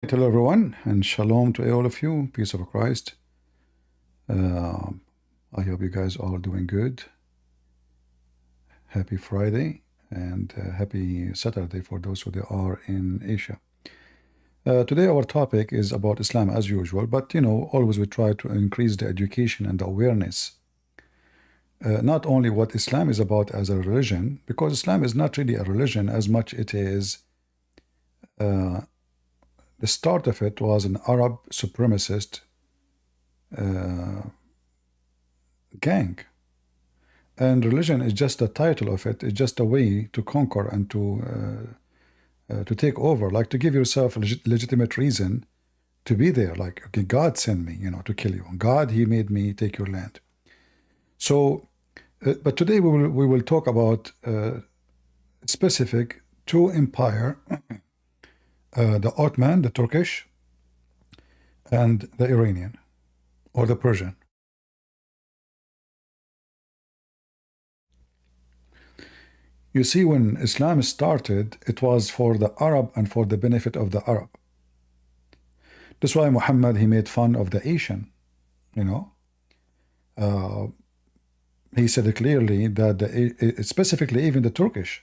Hello, everyone, and shalom to all of you. Peace of Christ. Uh, I hope you guys are doing good. Happy Friday and happy Saturday for those who are in Asia. Today, our topic is about Islam as usual, but always we try to increase the education and the awareness. Not only what Islam is about as a religion, because Islam is not really a religion as much it is. The start of it was an Arab supremacist gang. And religion is just the title of it. It's just a way to conquer and to take over, like to give yourself a legitimate reason to be there. Like, okay, God sent me, to kill you. God, He made me take your land. So, but today we will talk about specific two empire, the Ottoman, the Turkish, and the Iranian, or the Persian. You see, when Islam started, it was for the Arab and for the benefit of the Arab. That's why Muhammad, he made fun of the Asian, you know. He said clearly that specifically even the Turkish.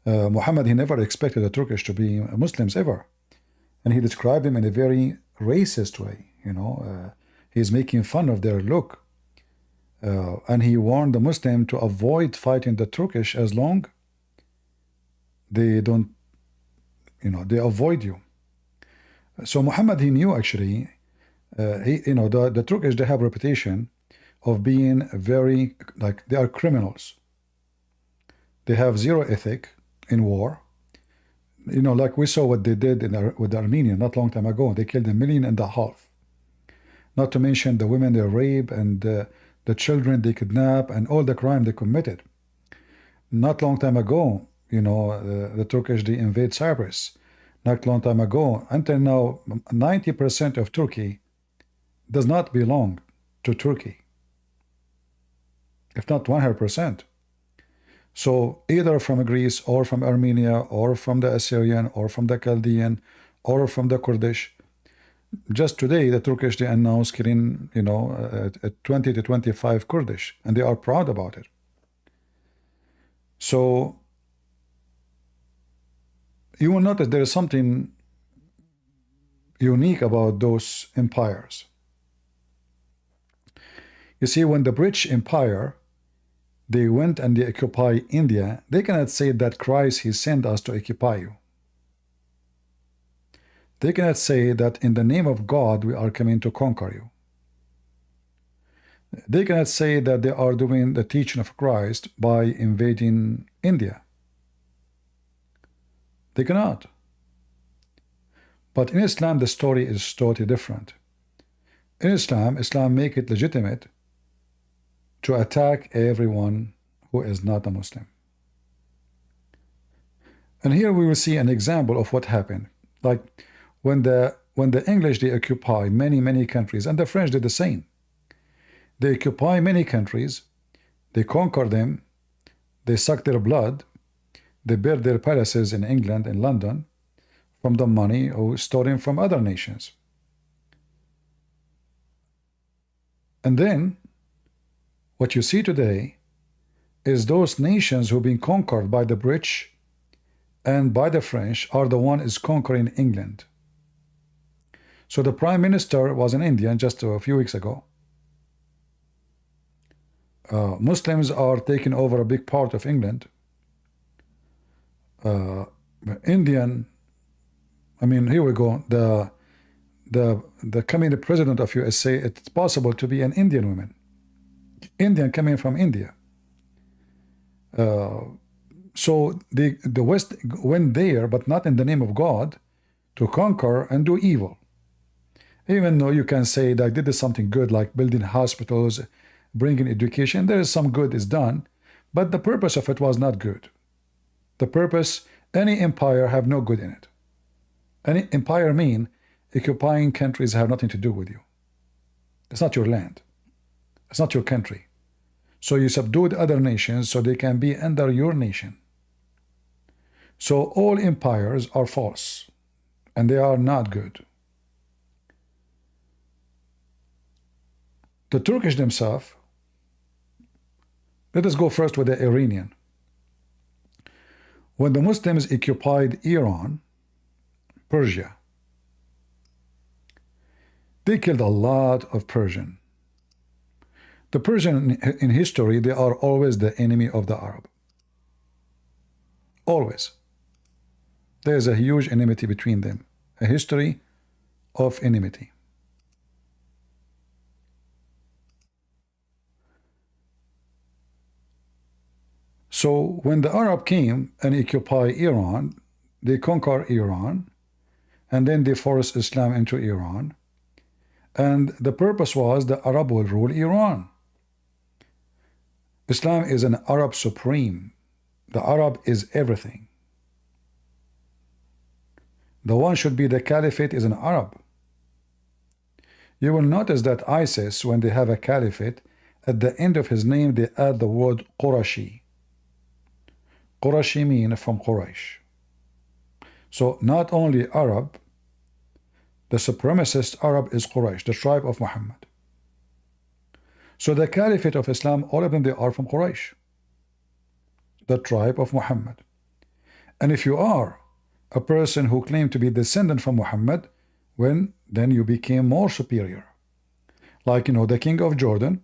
Muhammad, he never expected the Turkish to be Muslims ever. And he described them in a very racist way, He's making fun of their look. And he warned the Muslim to avoid fighting the Turkish as long they don't, they avoid you. So Muhammad, he knew actually, the Turkish, they have a reputation of being very, like, they are criminals. They have zero ethic in war. Like we saw what they did with the Armenian not long time ago. They killed 1.5 million. Not to mention the women they rape and the children they kidnap and all the crime they committed. Not long time ago, the Turkish, they invade Cyprus. Not long time ago, until now, 90% of Turkey does not belong to Turkey, if not 100%. So either from Greece or from Armenia or from the Assyrian or from the Chaldean or from the Kurdish. Just today, the Turkish, they announced killing, 20 to 25 Kurdish, and they are proud about it. So you will notice there is something unique about those empires. You see, when the British Empire, they went and they occupied India, they cannot say that Christ, He sent us to occupy you. They cannot say that in the name of God we are coming to conquer you. They cannot say that they are doing the teaching of Christ by invading India. They cannot. But in Islam, the story is totally different. In Islam, Islam make it legitimate to attack everyone who is not a Muslim. And here we will see an example of what happened. Like when the English, they occupy many countries, and the French did the same. They occupy many countries, they conquer them, they suck their blood, they build their palaces in England and London from the money or stolen from other nations. And then what you see today is those nations who've been conquered by the British and by the French are the one is conquering England. So the Prime Minister was an Indian just a few weeks ago. Muslims are taking over a big part of England. Indian, here we go. The coming president of USA, it's possible to be an Indian woman. Indian coming from India. So the West went there, but not in the name of God, to conquer and do evil. Even though you can say that they did something good, like building hospitals, bringing education, there is some good is done, but the purpose of it was not good. The purpose, any empire have no good in it. Any empire mean occupying countries have nothing to do with you. It's not your land. It's not your country. So you subdued other nations so they can be under your nation. So all empires are false. and they are not good. The Turkish themselves, let us go first with the Iranian. When the Muslims occupied Iran, Persia, they killed a lot of Persian. The Persian in history, they are always the enemy of the Arab. Always. There is a huge enmity between them, a history of enmity. So when the Arab came and occupied Iran, they conquer Iran, and then they force Islam into Iran. And the purpose was the Arab will rule Iran. Islam is an Arab supreme. The Arab is everything. The one should be the caliphate is an Arab. You will notice that ISIS, when they have a caliphate, at the end of his name they add the word Qurashi. Qurashi means from Quraysh. So not only Arab, the supremacist Arab is Quraysh, the tribe of Muhammad. So the caliphate of Islam, all of them, they are from Quraysh, the tribe of Muhammad. And if you are a person who claimed to be descendant from Muhammad, then you became more superior. Like, the king of Jordan,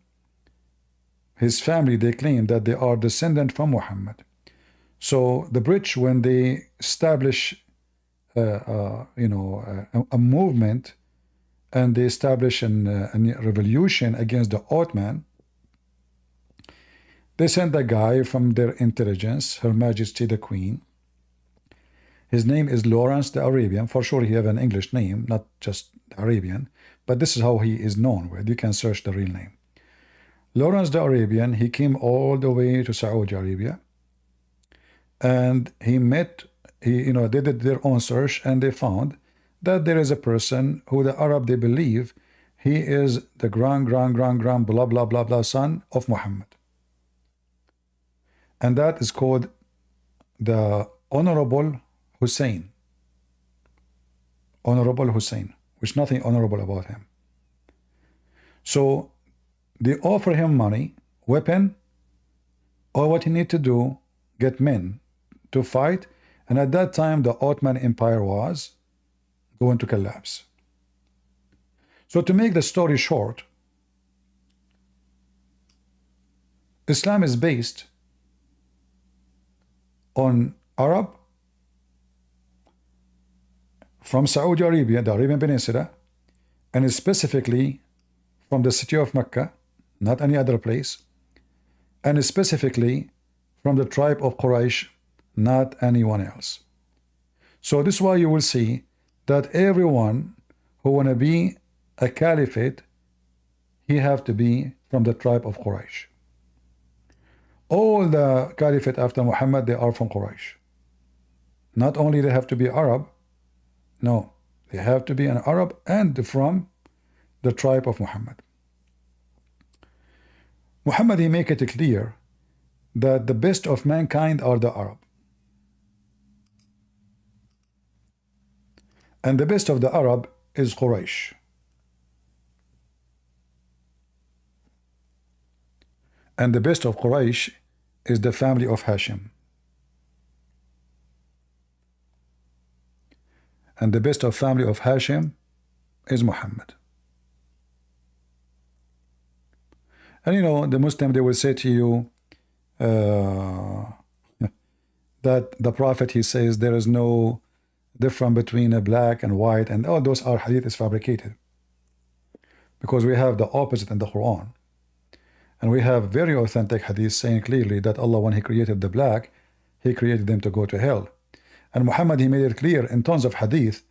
his family, they claim that they are descendant from Muhammad. So the British, when they establish a movement, and they establish a revolution against the Ottoman, they send a guy from their intelligence, Her Majesty the Queen. His name is Lawrence the Arabian. For sure he have an English name, not just Arabian, but this is how he is known with. You can search the real name. Lawrence the Arabian, he came all the way to Saudi Arabia, and he met, they did their own search, and they found that there is a person who the Arab, they believe he is the grand blah blah blah blah son of Muhammad. And that is called the Honorable Hussein. Honorable Hussein, which nothing honorable about him. So they offer him money, weapon, or what he need to do, get men to fight. And at that time, the Ottoman Empire was going to collapse. So to make the story short, Islam is based on Arab from Saudi Arabia, the Arabian Peninsula, and specifically from the city of Mecca, not any other place, and specifically from the tribe of Quraysh, not anyone else. So this is why you will see that everyone who want to be a caliphate, he have to be from the tribe of Quraysh. All the caliphate after Muhammad, they are from Quraysh. Not only they have to be Arab, no, they have to be an Arab and from the tribe of Muhammad. Muhammad, he make it clear that the best of mankind are the Arab. And the best of the Arab is Quraysh. And the best of Quraysh is the family of Hashim. And the best of family of Hashim is Muhammad. And the Muslim, they will say to you that the Prophet, he says there is no difference between a black and white, and all those are hadith is fabricated. Because we have the opposite in the Quran. And we have very authentic hadith saying clearly that Allah, when he created the black, he created them to go to hell. And Muhammad, he made it clear in tons of hadith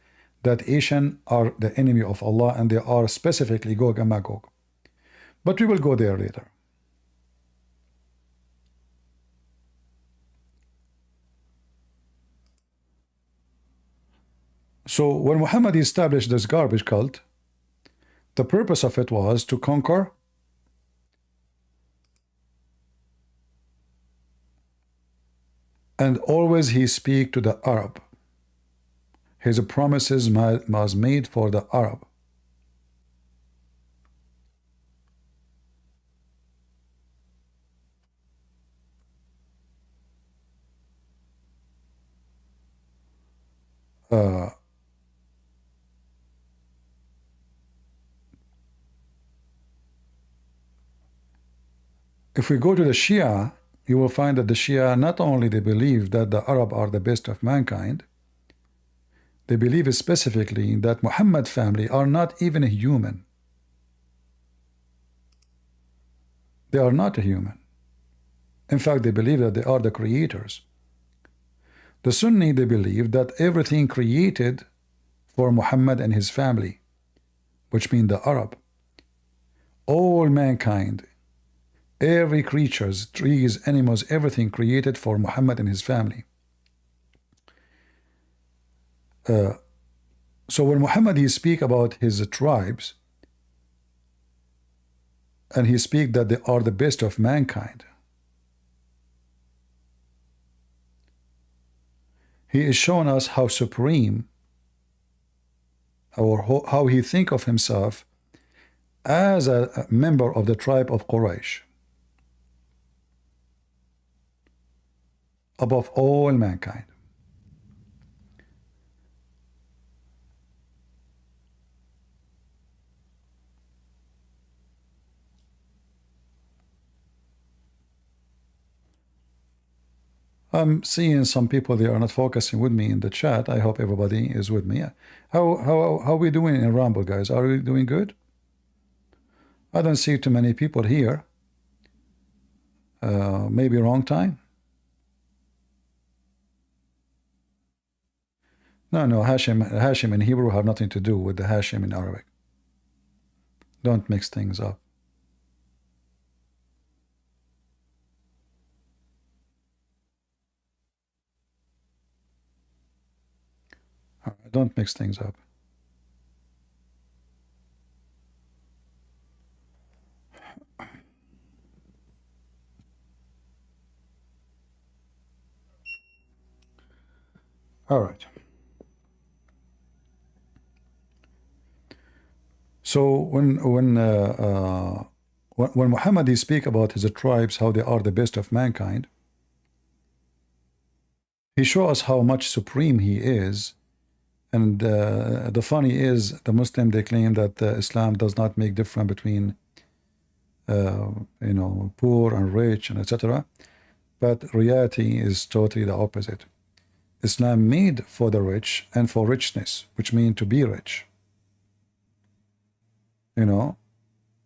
that Asian are the enemy of Allah, and they are specifically Gog and Magog. But we will go there later. So when Muhammad established this garbage cult, the purpose of it was to conquer and always he speak to the Arab. his promises was made for the Arab. If we go to the Shia, you will find that the Shia not only they believe that the Arab are the best of mankind, they believe specifically that Muhammad family are not even a human. They are not a human. In fact, they believe that they are the creators. The Sunni, they believe that everything created for Muhammad and his family, which mean the Arab, all mankind, every creatures, trees, animals, everything created for Muhammad and his family. So when Muhammad he speak about his tribes, and he speak that they are the best of mankind, he is showing us how supreme, or how he think of himself as a member of the tribe of Quraysh, above all mankind. I'm seeing some people, they are not focusing with me in the chat. I hope everybody is with me. How are we doing in Rumble, guys? Are we doing good? I don't see too many people here. Maybe wrong time? No, Hashim in Hebrew have nothing to do with the Hashim in Arabic. Don't mix things up. Don't mix things up. All right. So when Muhammad he speak about his tribes, how they are the best of mankind, he show us how much supreme he is. And the funny is, the Muslim they claim that Islam does not make difference between poor and rich and etc. But reality is totally the opposite. Islam made for the rich and for richness, which means to be rich.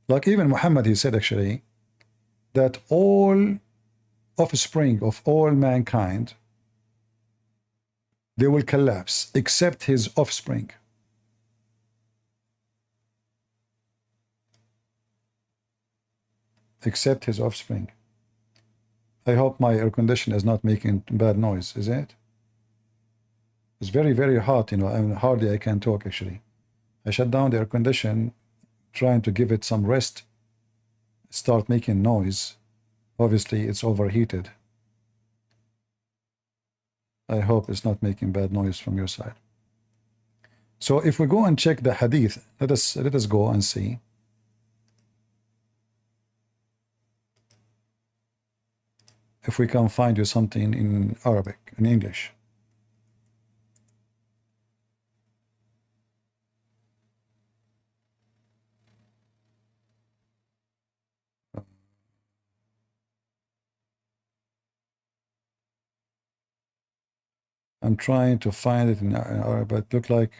Like even Muhammad he said actually that all offspring of all mankind, they will collapse except his offspring. Except his offspring. I hope my air conditioner is not making bad noise, is it? It's very, very hot, and hardly I can talk actually. I shut down the air conditioner, trying to give it some rest, start making noise. Obviously, it's overheated. I hope it's not making bad noise from your side. So if we go and check the hadith, let us go and see. If we can find you something in Arabic, in English. I'm trying to find it in Arabic, but it looks like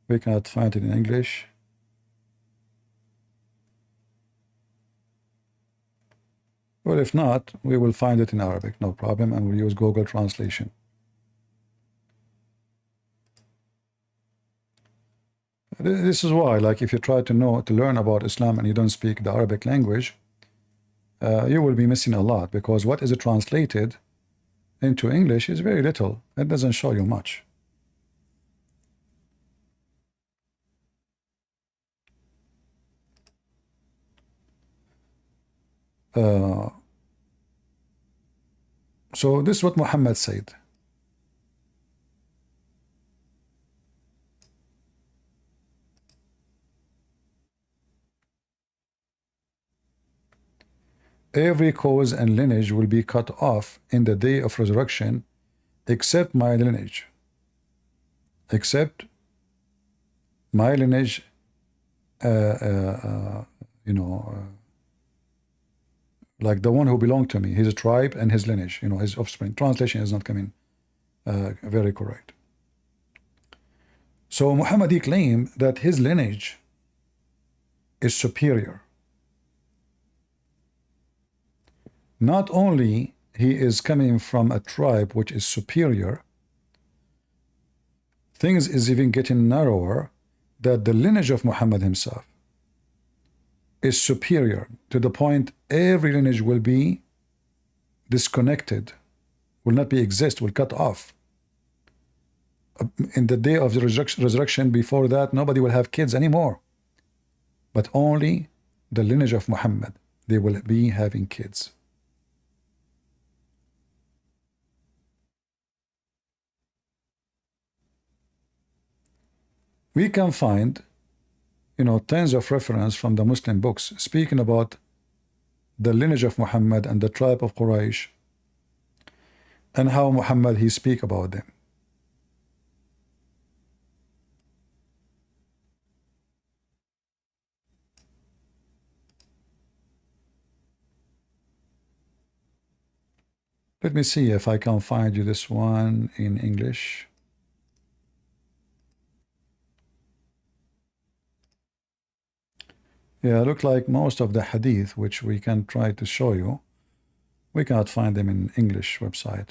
we cannot find it in English. Well, if not, we will find it in Arabic, no problem, and we'll use Google Translation. This is why, like, if you try to learn about Islam and you don't speak the Arabic language, you will be missing a lot, because what is translated into English is very little. It doesn't show you much. So this is what Muhammad said. every cause and lineage will be cut off in the day of resurrection, except my lineage. Except my lineage, like the one who belonged to me, his tribe and his lineage, his offspring. Translation is not coming very correct. So Muhammad, he claimed that his lineage is superior. Not only he is coming from a tribe which is superior, things is even getting narrower, that the lineage of Muhammad himself is superior to the point every lineage will be disconnected, will not be exist, will cut off. In the day of the resurrection, before that, nobody will have kids anymore. But only the lineage of Muhammad, they will be having kids. We can find, tons of reference from the Muslim books speaking about the lineage of Muhammad and the tribe of Quraysh, and how Muhammad, he speak about them. Let me see if I can find you this one in English. Yeah, look like most of the hadith which we can try to show you, we cannot find them in English website.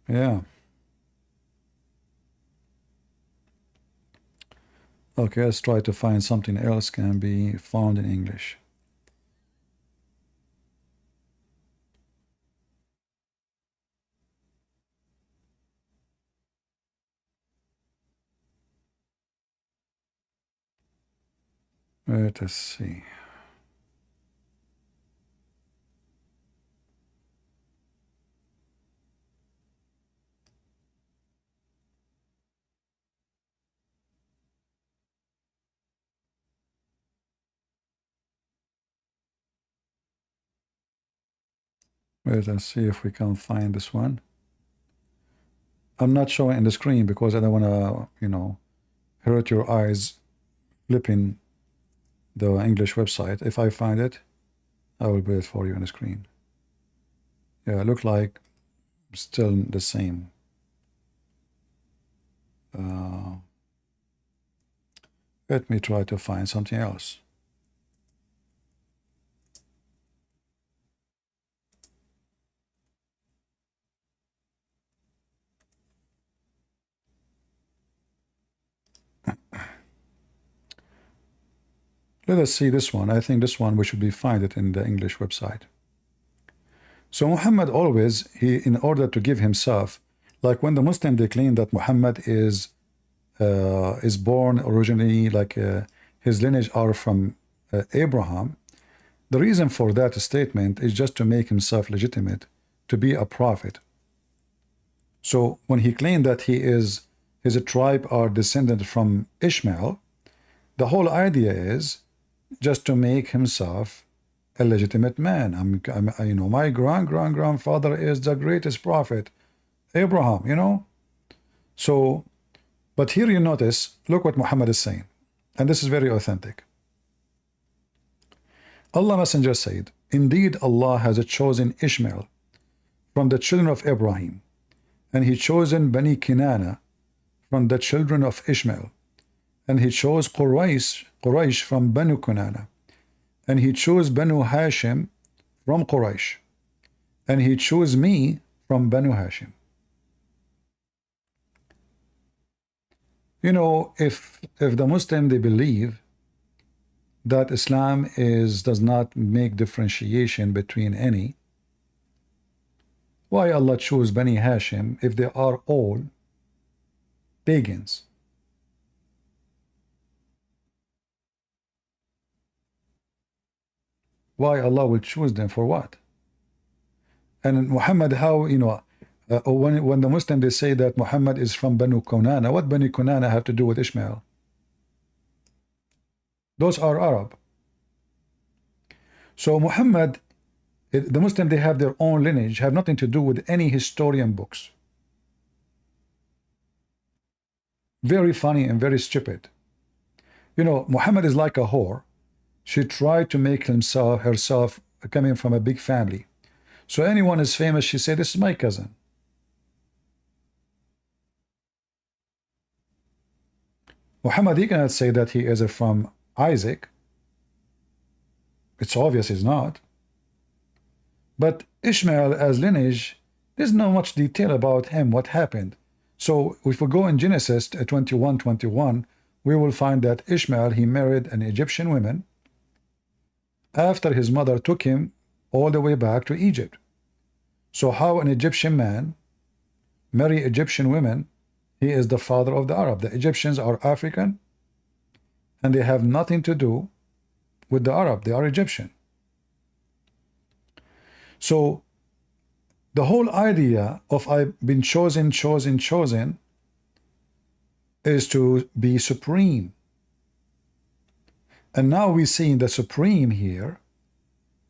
Yeah. Okay, let's try to find something else can be found in English. Let us see. Let us see if we can find this one. I'm not showing in the screen because I don't want to, hurt your eyes flipping the English website. If I find it, I will put it for you on the screen. Yeah, it look like still the same. Let me try to find something else. Let us see this one. I think this one we should be find it in the English website. So Muhammad always, in order to give himself, like when the Muslim they claim that Muhammad is born originally, like his lineage are from Abraham. The reason for that statement is just to make himself legitimate, to be a prophet. So when he claimed that his tribe are descended from Ishmael, the whole idea is just to make himself a legitimate man. My grandfather is the greatest prophet, Abraham, So, but here you notice, look what Muhammad is saying. And this is very authentic. Allah Messenger said, indeed Allah has chosen Ishmael from the children of Abraham, and he chosen Bani Kinana from the children of Ishmael, and he chose Quraysh from Banu Kinana, and he chose Banu Hashim from Quraysh, and he chose me from Banu Hashim. If the Muslim they believe that Islam does not make differentiation between any, why Allah chose Bani Hashim if they are all pagans? Why Allah will choose them for what? And Muhammad, how, when the Muslim they say that Muhammad is from Banu Kunana, what Banu Kunana have to do with Ishmael? Those are Arab. So Muhammad, the Muslim, they have their own lineage, have nothing to do with any historian books. Very funny and very stupid. You know, Muhammad is like a whore. She tried to make herself coming from a big family. So anyone is famous, she said, this is my cousin. Muhammad, he cannot say that he is from Isaac. It's obvious he's not. But Ishmael as lineage, there's not much detail about him, what happened. So if we go in Genesis 21:21, we will find that Ishmael, he married an Egyptian woman after his mother took him all the way back to Egypt. So how an Egyptian man marry Egyptian women, he is the father of the Arab. The Egyptians are African, and they have nothing to do with the Arab. They are Egyptian. So the whole idea of I've been chosen is to be supreme. And now we see the supreme here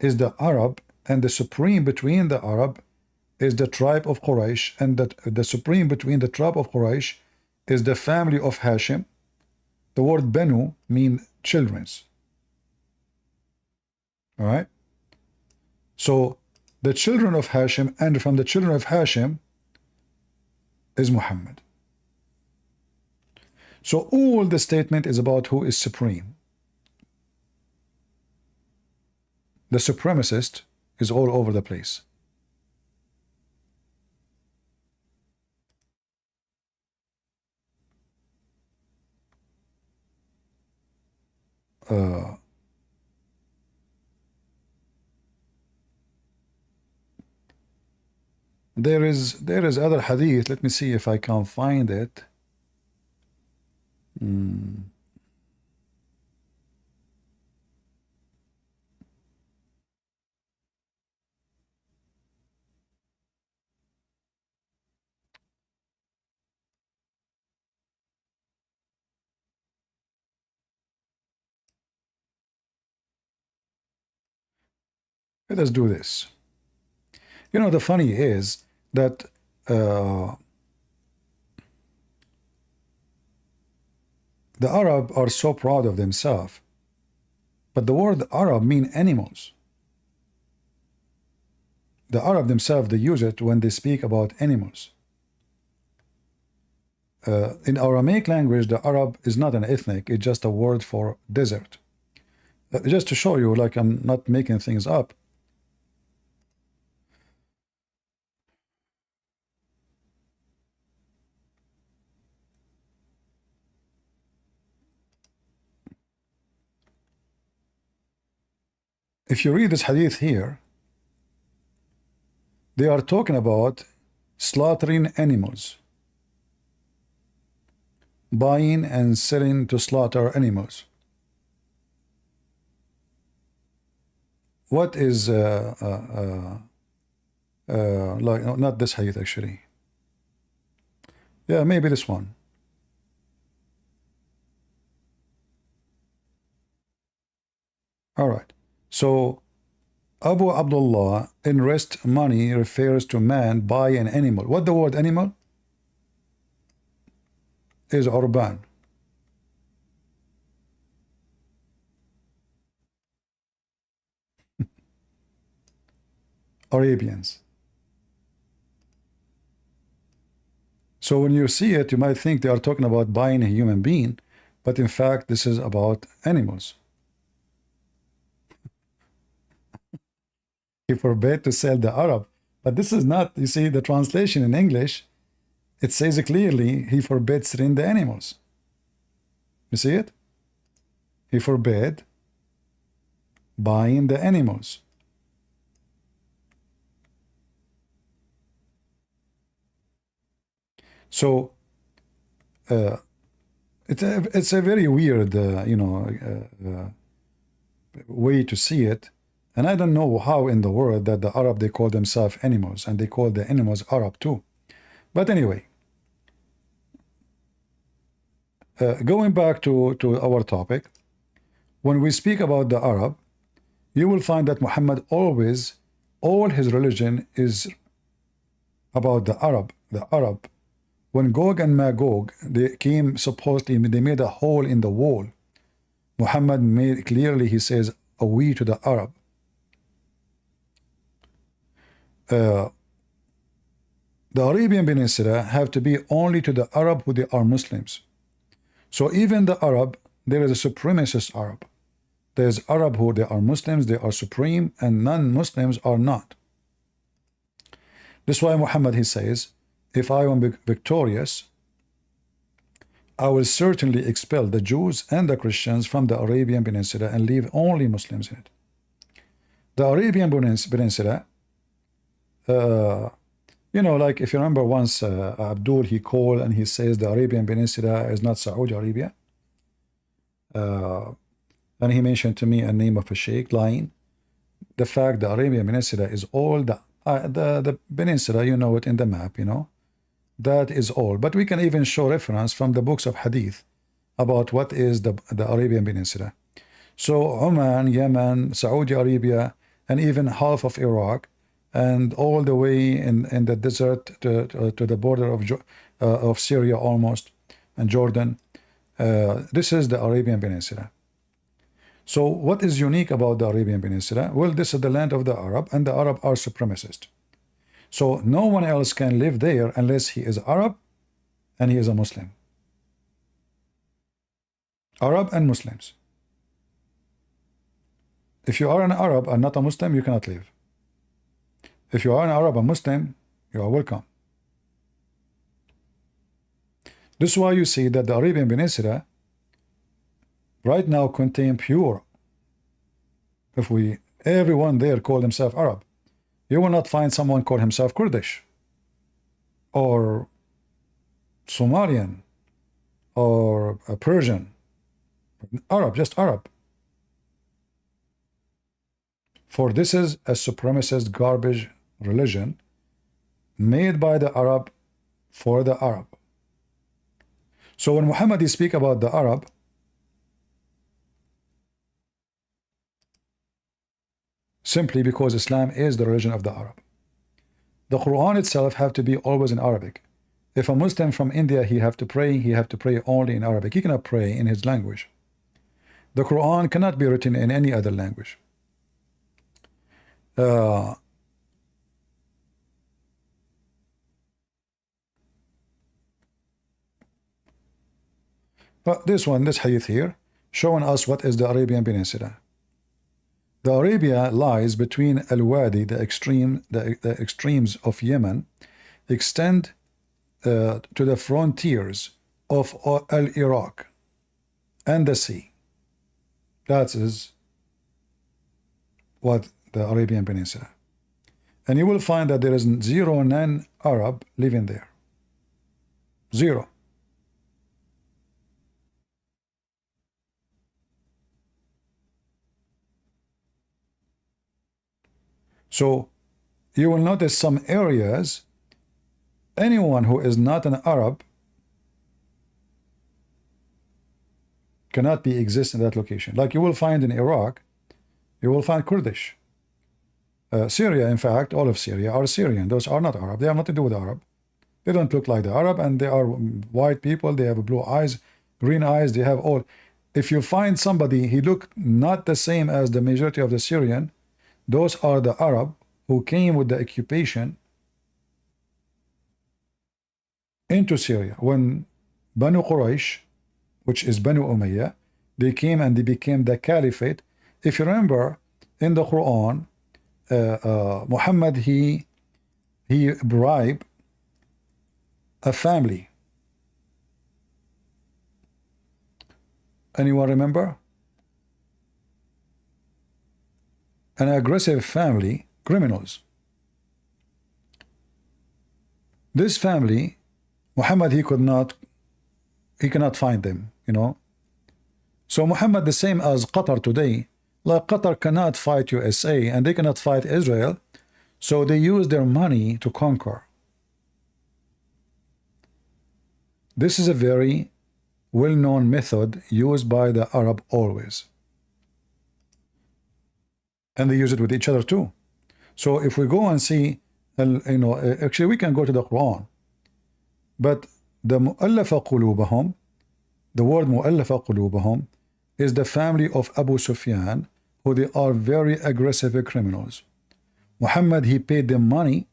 is the Arab, and the supreme between the Arab is the tribe of Quraysh, and the supreme between the tribe of Quraysh is the family of Hashim. The word Benu means children's. All right? So the children of Hashim, and from the children of Hashim is Muhammad. So all the statement is about who is supreme. The supremacist is all over the place. There is other hadith. Let me see if I can find it. Let us do this. You know, the funny is that the Arab are so proud of themselves, but the word Arab mean animals. The Arab themselves, they use it when they speak about animals. In Aramaic language, the Arab is not an ethnic, it's just a word for desert. Just to show you, like, I'm not making things up. If you read this hadith here, they are talking about slaughtering animals, buying and selling to slaughter animals. What is like, not this hadith actually. Yeah, maybe this one. All right. So Abu Abdullah, in rest money refers to man buy an animal. What the word animal is? Urban. Arabians. So when you see it, you might think they are talking about buying a human being, but in fact, this is about animals. He forbade to sell the Arab, but this is not, you see, the translation in English, it says clearly he forbade selling the animals. You see it? He forbade buying the animals. So it's a very weird, way to see it. And I don't know how in the world that the Arab, they call themselves animals, and they call the animals Arab too. But anyway, going back to our topic, when we speak about the Arab, you will find that Muhammad always, all his religion is about the Arab. The Arab. When Gog and Magog, they came, supposedly, they made a hole in the wall. Muhammad made clearly, he says, a we to the Arab. The Arabian Peninsula have to be only to the Arab who they are Muslims. So even the Arab, there is a supremacist Arab. There's Arab who they are Muslims, they are supreme, and non-Muslims are not. That's why Muhammad, he says, if I am victorious, I will certainly expel the Jews and the Christians from the Arabian Peninsula and leave only Muslims in it. The Arabian Peninsula, you know, like if you remember once Abdul, he called and he says the Arabian Peninsula is not Saudi Arabia. And he mentioned to me a name of a sheikh lying. The fact the Arabian Peninsula is all the peninsula, you know it in the map, you know. That is all. But we can even show reference from the books of Hadith about what is the Arabian Peninsula. So Oman, Yemen, Saudi Arabia, and even half of Iraq, and all the way in the desert to the border of Syria almost, and Jordan. This is the Arabian Peninsula. So what is unique about the Arabian Peninsula? Well, this is the land of the Arab, and the Arab are supremacist. So no one else can live there unless he is Arab and he is a Muslim. Arab and Muslims. If you are an Arab and not a Muslim, you cannot live. If you are an Arab and Muslim, you are welcome. This is why you see that the Arabian Peninsula right now contain pure. If everyone there call himself Arab, you will not find someone call himself Kurdish or Somalian or Persian. Arab, just Arab. For this is a supremacist garbage religion made by the Arab for the Arab. So when Muhammad speak about the Arab, simply because Islam is the religion of the Arab. The Quran itself have to be always in Arabic. If a Muslim from India, he have to pray only in Arabic. He cannot pray in his language. The Quran cannot be written in any other language. But this hadith here, showing us what is the Arabian Peninsula. The Arabia lies between Al-Wadi, the extremes of Yemen, extend to the frontiers of Al-Iraq and the sea. That is what the Arabian Peninsula. And you will find that there is zero non-Arab living there. Zero. So you will notice some areas, anyone who is not an Arab cannot be exist in that location. Like you will find in Iraq, you will find Kurdish. Syria, in fact, all of Syria are Syrian. Those are not Arab. They have nothing to do with Arab. They don't look like the Arab, and they are white people. They have blue eyes, green eyes. They have all. If you find somebody, he look not the same as the majority of the Syrian, those are the Arab who came with the occupation into Syria. When Banu Quraysh, which is Banu Umayyah, they came and they became the caliphate. If you remember, in the Quran, Muhammad, he bribed a family. Anyone remember? An aggressive family, criminals. This family, Muhammad, he cannot find them, you know. So Muhammad, the same as Qatar today, like Qatar cannot fight USA and they cannot fight Israel, so they use their money to conquer. This is a very well-known method used by the Arab always. and they use it with each other too. So if we go and see, actually we can go to the Quran, but the mu'allafa qulubahum, the word mu'allafa qulubahum, is the family of Abu Sufyan, who they are very aggressive criminals. Muhammad, he paid them money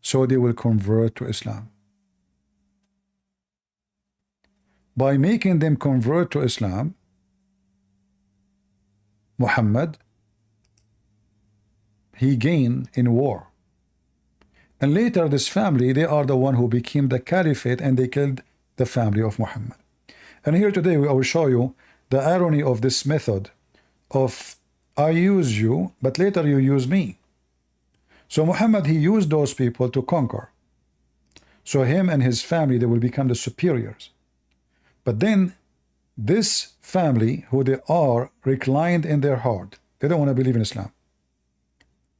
so they will convert to Islam. By making them convert to Islam, Muhammad, he gained in war. And later this family, they are the one who became the caliphate, and they killed the family of Muhammad. And here today I will show you the irony of this method of I use you, but later you use me. So Muhammad, he used those people to conquer. So him and his family, they will become the superiors. But then this family, who they are reclined in their heart, they don't want to believe in Islam.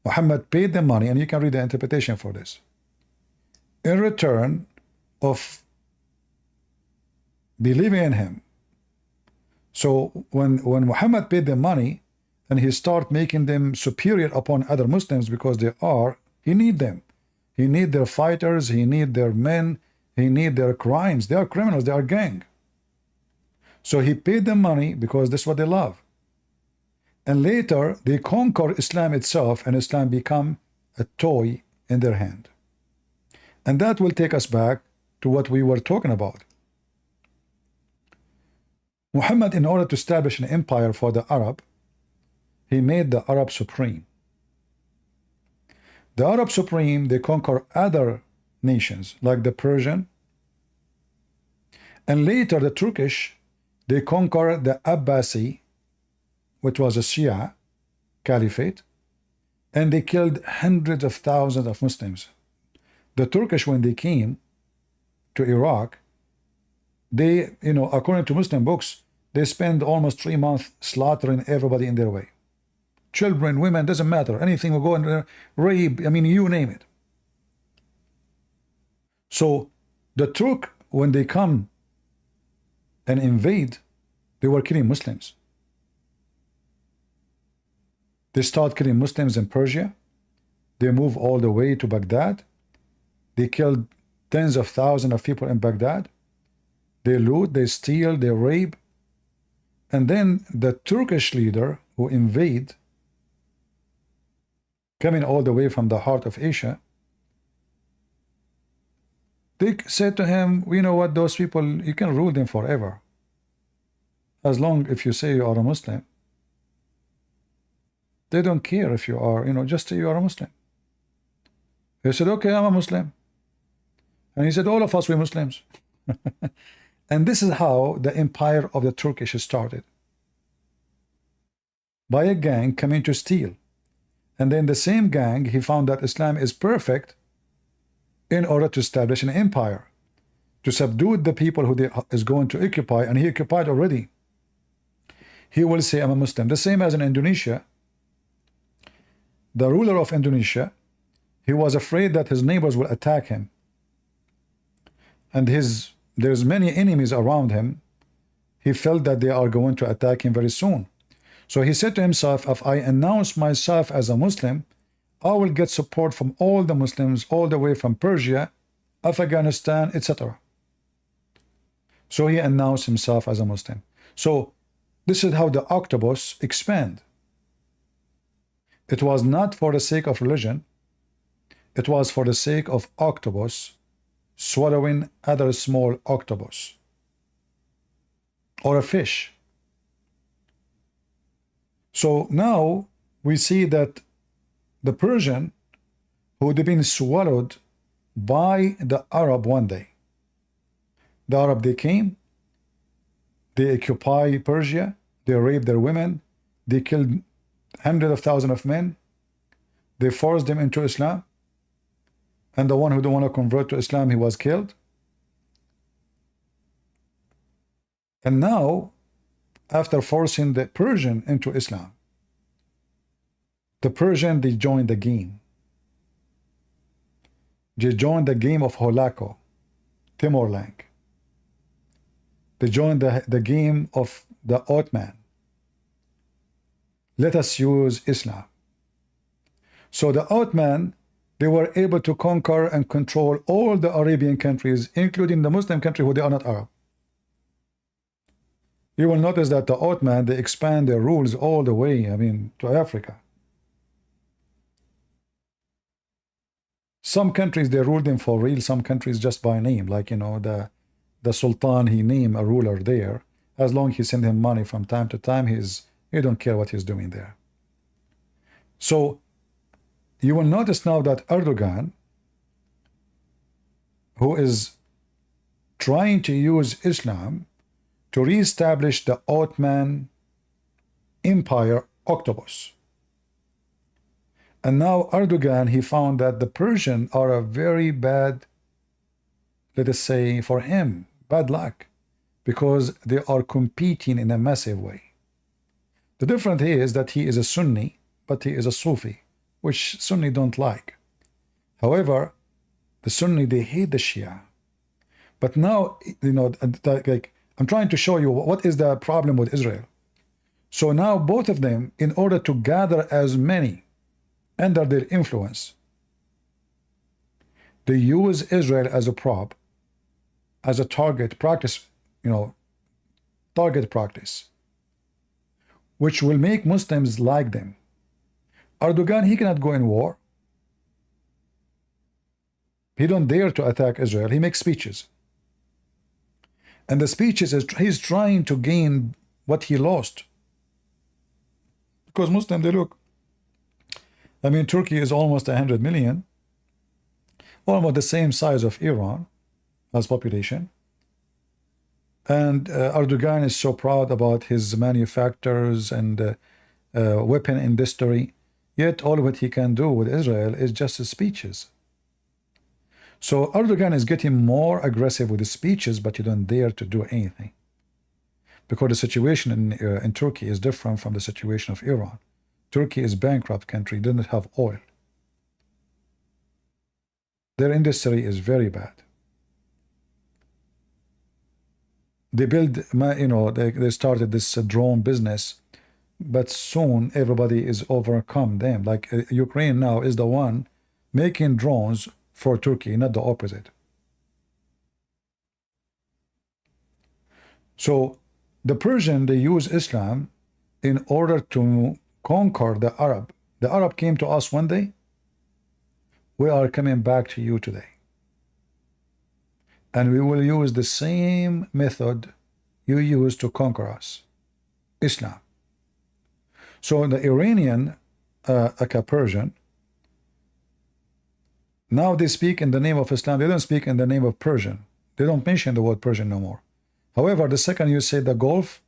Muhammad paid them money, and you can read the interpretation for this, in return of believing in him. So when Muhammad paid them money, and he started making them superior upon other Muslims, because he need them. He need their fighters, he need their men, he need their crimes. They are criminals, they are gang. So he paid them money because that's what they love. And later they conquer Islam itself, and Islam become a toy in their hand. And that will take us back to what we were talking about. Muhammad, in order to establish an empire for the Arab, he made the Arab supreme. The Arab supreme, they conquer other nations like the Persian, and later the Turkish, they conquer the Abbasi, which was a Shia caliphate, and they killed hundreds of thousands of Muslims. The Turkish, when they came to Iraq, they, according to Muslim books, they spend almost 3 months slaughtering everybody in their way. Children, women, doesn't matter. Anything will go in there, rape, you name it. So the Turk, when they come and invade, they were killing Muslims. They start killing Muslims in Persia. They move all the way to Baghdad. They killed tens of thousands of people in Baghdad. They loot, they steal, they rape. And then the Turkish leader who invade, coming all the way from the heart of Asia, they said to him, you know what, those people, you can rule them forever, as long if you say you are a Muslim. They don't care if you are, just say you are a Muslim. He said, okay, I'm a Muslim. And he said, all of us, we're Muslims. And this is how the empire of the Turkish started. By a gang coming to steal. And then the same gang, he found that Islam is perfect in order to establish an empire, to subdue the people who is going to occupy, and he occupied already. He will say, I'm a Muslim. The same as in Indonesia. The ruler of Indonesia, he was afraid that his neighbors will attack him. And there's many enemies around him. He felt that they are going to attack him very soon. So he said to himself, if I announce myself as a Muslim, I will get support from all the Muslims, all the way from Persia, Afghanistan, etc. So he announced himself as a Muslim. So this is how the octopus expand. It was not for the sake of religion. It was for the sake of octopus swallowing other small octopus or a fish. So now we see that the Persian, who had been swallowed by the Arab one day. The Arab, they came, they occupy Persia, they raped their women, they killed hundreds of thousands of men, they forced them into Islam, and the one who don't want to convert to Islam, he was killed. And now, after forcing the Persian into Islam, the Persian, they joined the game. They joined the game of Holako, Timor-Leste. They joined the game of the Ottoman. Let us use Islam. So the Ottoman, they were able to conquer and control all the Arabian countries, including the Muslim country who they are not Arab. You will notice that the Ottoman, they expand their rules all the way, I mean, to Africa. Some countries, they ruled them for real, some countries just by name. Like, you know, the Sultan, he named a ruler there. As long as he send him money from time to time, he don't care what he's doing there. So you will notice now that Erdogan, who is trying to use Islam to reestablish the Ottoman Empire octopus. And now Erdogan, he found that the Persians are a very bad, let us say, for him, bad luck, because they are competing in a massive way. The difference is that he is a Sunni, but he is a Sufi, which Sunni don't like. However, the Sunni, they hate the Shia. But now, you know, like, I'm trying to show you what is the problem with Israel. So now both of them, in order to gather as many under their influence, they use Israel as a prop, as a target practice, you know, target practice, which will make Muslims like them. Erdogan, he cannot go in war. He don't dare to attack Israel. He makes speeches. And the speeches is he's trying to gain what he lost. Because Muslims, they look, I mean, Turkey is almost 100 million, almost the same size of Iran as population. And Erdogan is so proud about his manufacturers and weapon industry, yet all what he can do with Israel is just his speeches. So Erdogan is getting more aggressive with his speeches, but he don't dare to do anything. Because the situation in Turkey is different from the situation of Iran. Turkey is a bankrupt country, doesn't have oil. Their industry is very bad. They build, you know, they started this drone business, but soon everybody is overcome them. Like Ukraine now is the one making drones for Turkey, not the opposite. So the Persian, they use Islam in order to conquer the Arab. The Arab came to us one day. We are coming back to you today. And we will use the same method you used to conquer us, Islam. So the Iranian, Persian, now they speak in the name of Islam. They don't speak in the name of Persian. They don't mention the word Persian no more. However, the second you say the Gulf,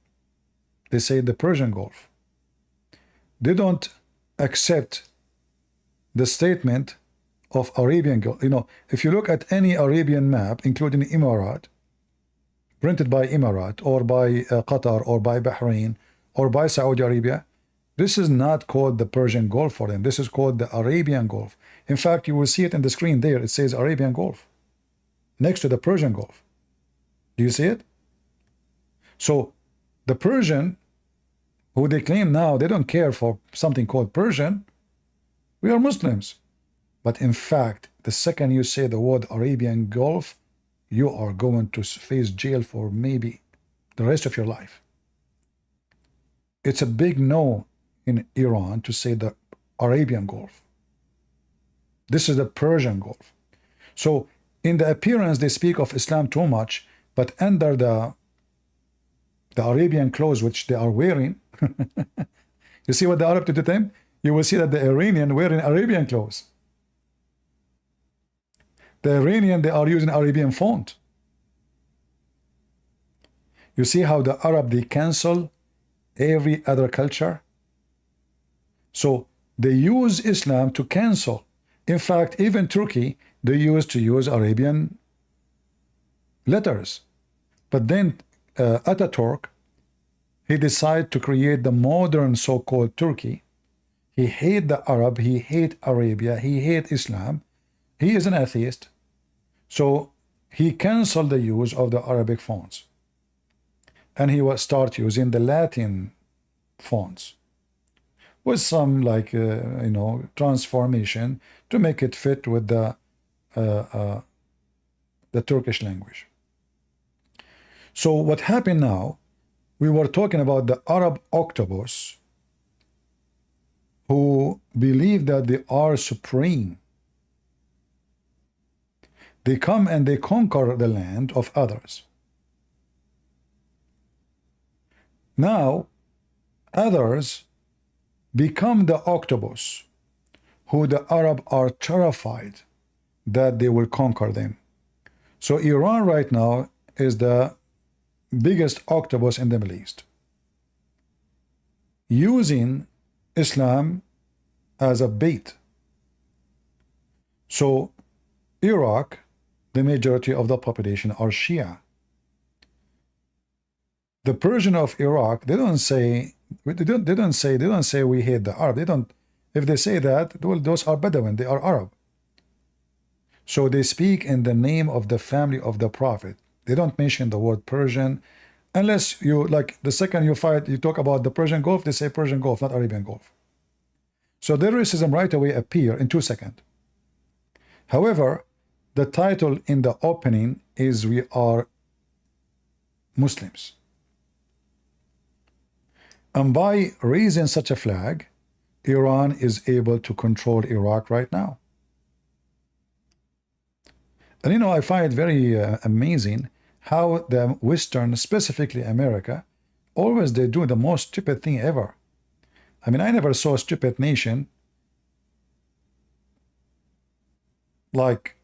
they say the Persian Gulf. They don't accept the statement of Arabian Gulf. You know, if you look at any Arabian map, including Emirat, printed by Emirat or by Qatar or by Bahrain or by Saudi Arabia, this is not called the Persian Gulf for them. This is called the Arabian Gulf. In fact, you will see it in the screen there. It says Arabian Gulf next to the Persian Gulf. Do you see it? So the Persian, who they claim now, they don't care for something called Persian. We are Muslims. But in fact, the second you say the word Arabian Gulf, you are going to face jail for maybe the rest of your life. It's a big no in Iran to say the Arabian Gulf. This is the Persian Gulf. So in the appearance, they speak of Islam too much, but under the Arabian clothes which they are wearing, you see what the Arab did to them? You will see that the Iranian wearing Arabian clothes. The Iranian, they are using Arabian font. You see how the Arab, they cancel every other culture? So they use Islam to cancel. In fact, even Turkey, they used to use Arabian letters. But then Ataturk, he decided to create the modern so-called Turkey. He hate the Arab, he hate Arabia, he hate Islam. He is an atheist. So he canceled the use of the Arabic fonts. And he will start using the Latin fonts. with some like transformation to make it fit with the Turkish language. So what happened now, we were talking about the Arab octopus who believe that they are supreme. They come and they conquer the land of others. Now, others become the octopus, who the Arab are terrified that they will conquer them. So Iran right now is the biggest octopus in the Middle East, using Islam as a bait. So Iraq, the majority of the population are Shia. The Persian of Iraq, they don't say we hate the Arab. They don't. If they say that, well, those are Bedouin. They are Arab. So they speak in the name of the family of the Prophet. They don't mention the word Persian, unless you like the second you talk about the Persian Gulf, they say Persian Gulf, not Arabian Gulf. So their racism right away appear in 2 seconds. However, the title in the opening is "We are Muslims." And by raising such a flag, Iran is able to control Iraq right now. And I find it very amazing how the Western, specifically America, always they do the most stupid thing ever. I mean, I never saw a stupid nation like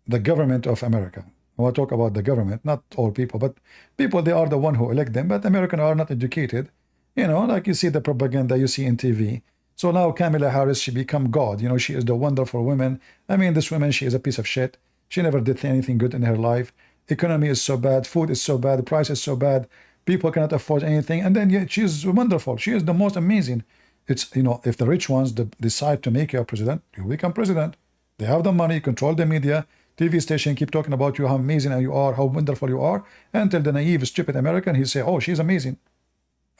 the government of America. I want to talk about the government, not all people, but people, they are the one who elect them, but Americans are not educated. Like you see the propaganda you see in TV. So now Kamala Harris, she become God. She is the wonderful woman. I mean, this woman, she is a piece of shit. She never did anything good in her life. Economy is so bad. Food is so bad. The price is so bad. People cannot afford anything. And then yet she is wonderful. She is the most amazing. It's, if the rich ones decide to make you a president, you become president. They have the money, control the media. TV station keep talking about you, how amazing you are, how wonderful you are, until the naive, stupid American, he say, oh, she's amazing.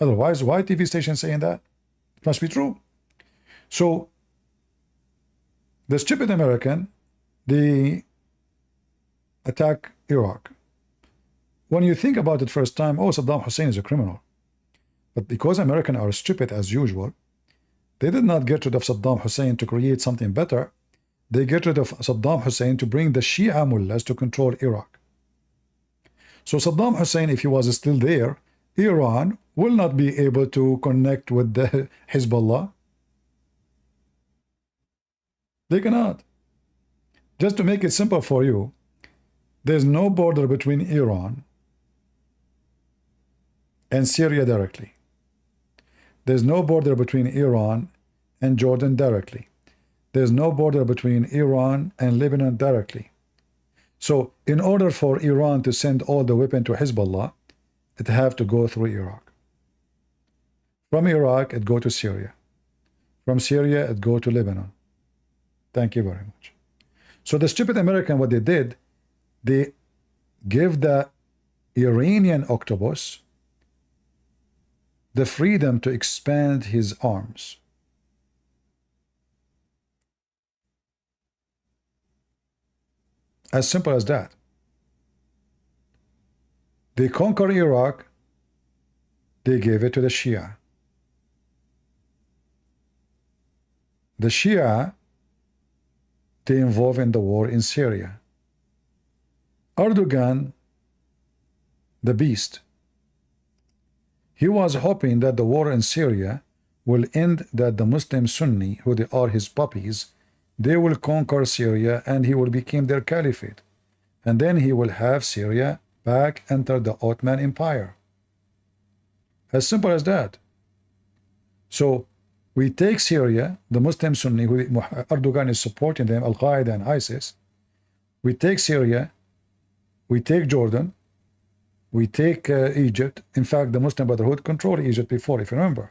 Otherwise, why TV station saying that? It must be true. So, the stupid American, they attack Iraq. When you think about it first time, oh, Saddam Hussein is a criminal. But because Americans are stupid as usual, they did not get rid of Saddam Hussein to create something better. They get rid of Saddam Hussein to bring the Shia mullahs to control Iraq. So Saddam Hussein, if he was still there, Iran will not be able to connect with the Hezbollah. They cannot. Just to make it simple for you, there's no border between Iran and Syria directly. There's no border between Iran and Jordan directly. There's no border between Iran and Lebanon directly. So in order for Iran to send all the weapons to Hezbollah, it have to go through Iraq. From Iraq, it go to Syria. From Syria, it go to Lebanon. Thank you very much. So the stupid American, what they did, they give the Iranian octopus the freedom to expand his arms. As simple as that. They conquer Iraq, they gave it to the Shia. The Shia, they involved in the war in Syria. Erdogan, the beast, he was hoping that the war in Syria will end, that the Muslim Sunni, who they are his puppies, they will conquer Syria and he will become their caliphate. And then he will have Syria back enter the Ottoman Empire. As simple as that. So we take Syria, the Muslim Sunni, who Erdogan is supporting them, Al-Qaeda and ISIS. We take Syria, we take Jordan, we take Egypt. In fact, the Muslim Brotherhood controlled Egypt before, if you remember.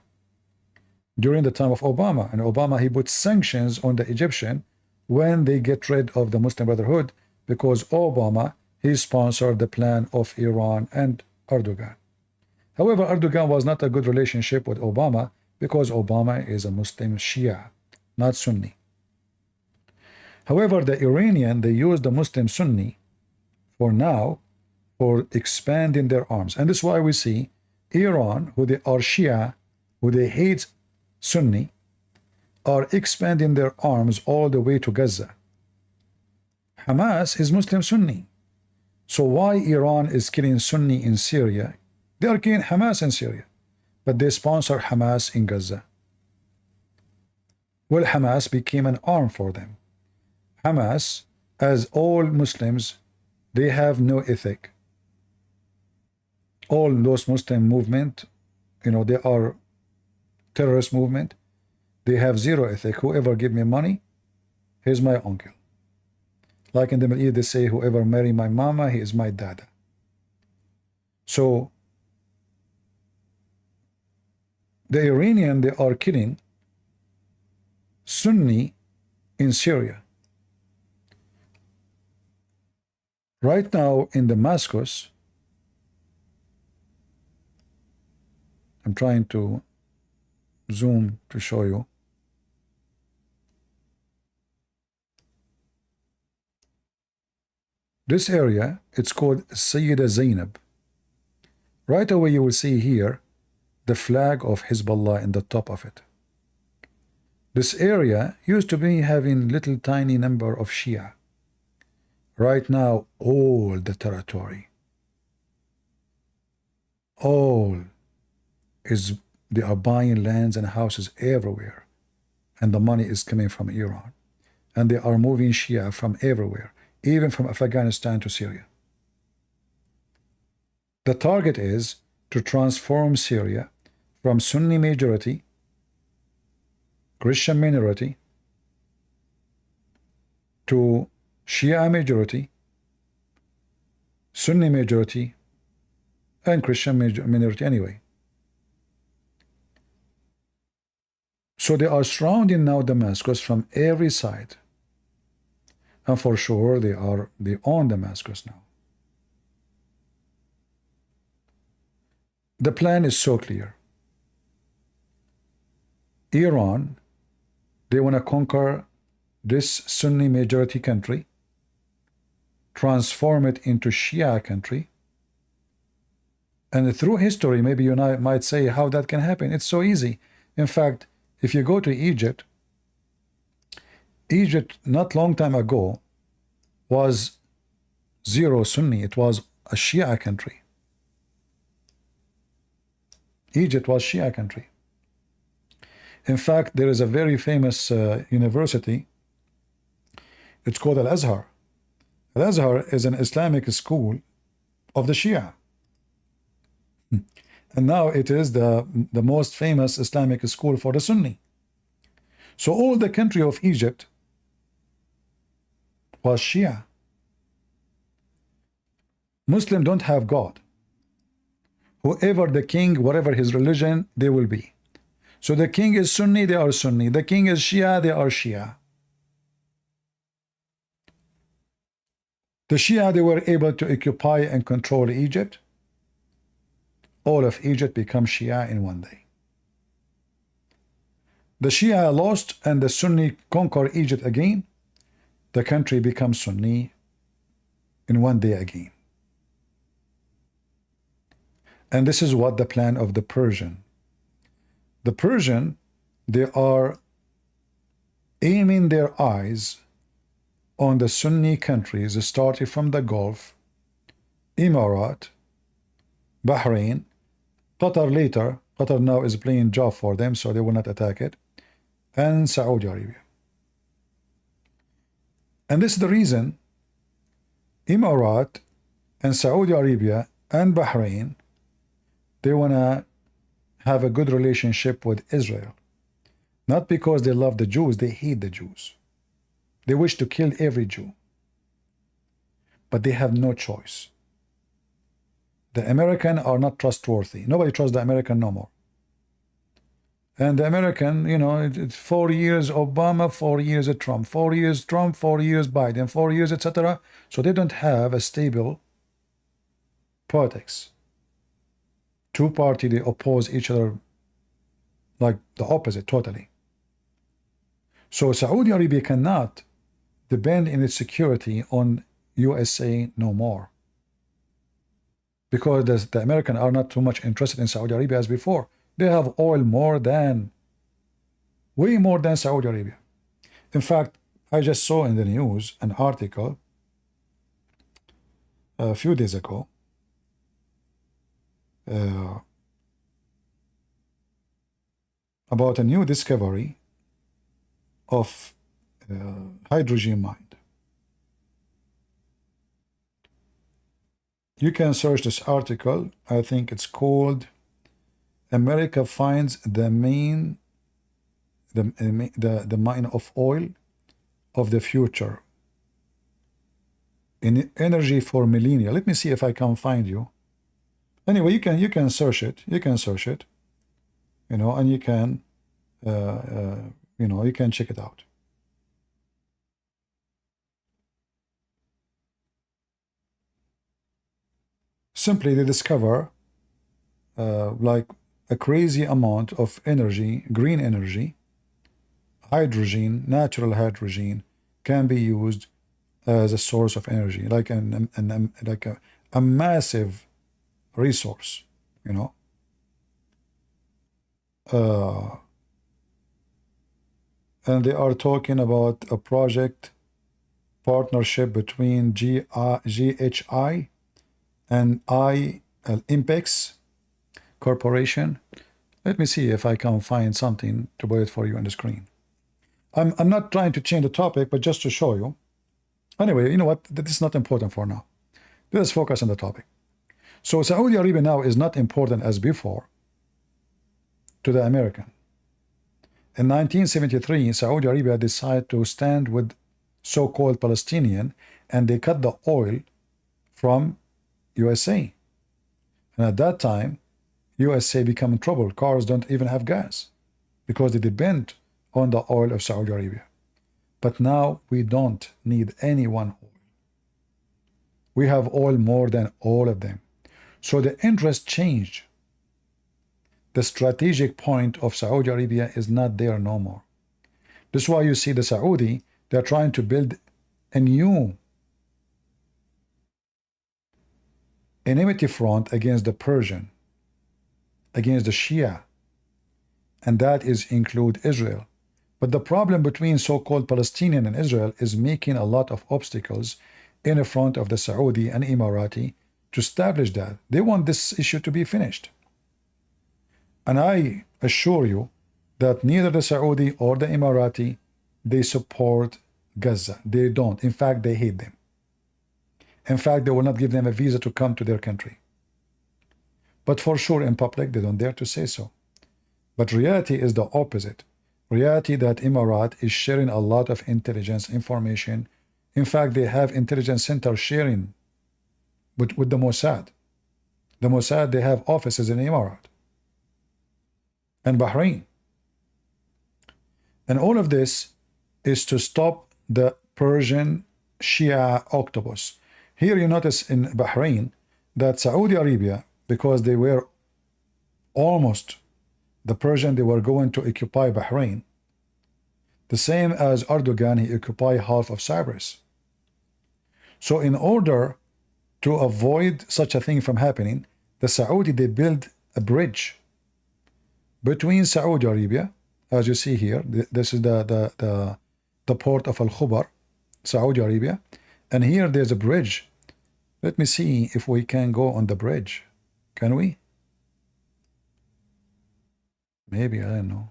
During the time of Obama. And Obama, he put sanctions on the Egyptian when they get rid of the Muslim Brotherhood, because Obama, he sponsored the plan of Iran and Erdogan. However, Erdogan was not a good relationship with Obama, because Obama is a Muslim Shia, not Sunni. However, the Iranian, they use the Muslim Sunni for now for expanding their arms. And this is why we see Iran, who they are Shia, who they hate Sunni, are expanding their arms all the way to Gaza. Hamas is Muslim Sunni. So why Iran is killing Sunni in Syria? They are killing Hamas in Syria, but they sponsor Hamas in Gaza. Well, Hamas became an arm for them. Hamas, as all Muslims, they have no ethic. All those Muslim movement, they are terrorist movement. They have zero ethic. Whoever give me money, he's my uncle. Like in the Middle East, they say, whoever marry my mama, he is my dada. So the Iranian, they are killing Sunni in Syria. Right now in Damascus, I'm trying to zoom to show you. This area, it's called Sayyida Zainab. Right away you will see here the flag of Hezbollah in the top of it. This area used to be having little tiny number of Shia. Right now, all the territory, all is, they are buying lands and houses everywhere, and the money is coming from Iran, and they are moving Shia from everywhere, even from Afghanistan to Syria. The target is to transform Syria from Sunni majority, Christian minority, to Shia majority, Sunni majority, and Christian minority anyway. So they are surrounding now Damascus from every side. And for sure they own Damascus now. The plan is so clear. Iran, they want to conquer this Sunni majority country, transform it into Shia country, and through history, maybe you might say how that can happen. It's so easy. In fact, if you go to Egypt, Egypt not long time ago was zero Sunni. It was a Shia country. Egypt was Shia country. In fact, there is a very famous university. It's called Al-Azhar. Al-Azhar is an Islamic school of the Shia. And now it is the most famous Islamic school for the Sunni. So all the country of Egypt was Shia. Muslims don't have God. Whoever the king, whatever his religion, they will be. So the king is Sunni, they are Sunni. The king is Shia, they are Shia. The Shia, they were able to occupy and control Egypt. All of Egypt become Shia in one day. The Shia lost and the Sunni conquer Egypt again. The country becomes Sunni in one day again. And this is what the plan of the Persian. The Persian, they are aiming their eyes on the Sunni countries, starting from the Gulf, Emirat, Bahrain, Qatar later. Qatar now is playing job for them, so they will not attack it, and Saudi Arabia. And this is the reason Emirat and Saudi Arabia and Bahrain, they want to have a good relationship with Israel. Not because they love the Jews, they hate the Jews. They wish to kill every Jew. But they have no choice. The Americans are not trustworthy. Nobody trusts the American no more. And the American, it's 4 years Obama, 4 years Trump, 4 years Trump, 4 years Biden, 4 years, etc. So they don't have a stable politics. Two parties, they oppose each other like the opposite totally. So Saudi Arabia cannot depend in its security on USA no more, because the Americans are not too much interested in Saudi Arabia as before. They have oil way more than Saudi Arabia. In fact, I just saw in the news an article a few days ago about a new discovery of hydrogen mine. You can search this article. I think it's called "America Finds the Mine of Oil of the Future in Energy for Millennia." Let me see if I can find you. Anyway, you can search it. You can search it, you know, and you can you can check it out. Simply they discover like a crazy amount of energy, green energy, hydrogen, natural hydrogen, can be used as a source of energy, like a massive resource, you know. And they are talking about a project partnership between GHI and Impex Corporation. Let me see if I can find something to put it for you on the screen. I'm not trying to change the topic, but just to show you. Anyway, you know what? This is not important for now. Let's focus on the topic. So Saudi Arabia now is not important as before to the American. In 1973, Saudi Arabia decided to stand with so-called Palestinian, and they cut the oil from USA. And at that time, USA became in trouble. Cars don't even have gas because they depend on the oil of Saudi Arabia. But now we don't need any one oil. We have oil more than all of them. So the interest changed. The strategic point of Saudi Arabia is not there no more. This is why you see the Saudi, they're trying to build a new enmity front against the Persian, against the Shia, and that is include Israel. But the problem between so-called Palestinian and Israel is making a lot of obstacles in front of the Saudi and Emirati to establish that. They want this issue to be finished. And I assure you that neither the Saudi or the Emirati, they support Gaza. They don't. In fact, they hate them. In fact, they will not give them a visa to come to their country. But for sure, in public, they don't dare to say so. But reality is the opposite. Reality that Emirat is sharing a lot of intelligence information. In fact, they have intelligence center sharing with the Mossad. The Mossad, they have offices in Emirat and Bahrain. And all of this is to stop the Persian Shia octopus. Here you notice in Bahrain that Saudi Arabia, because they were almost the Persian, they were going to occupy Bahrain. The same as Erdogan, he occupied half of Cyprus. So in order to avoid such a thing from happening, the Saudi, they built a bridge between Saudi Arabia, as you see here. This is the port of Al-Khubar, Saudi Arabia. And here there's a bridge. Let me see if we can go on the bridge. Can we? Maybe, I don't know.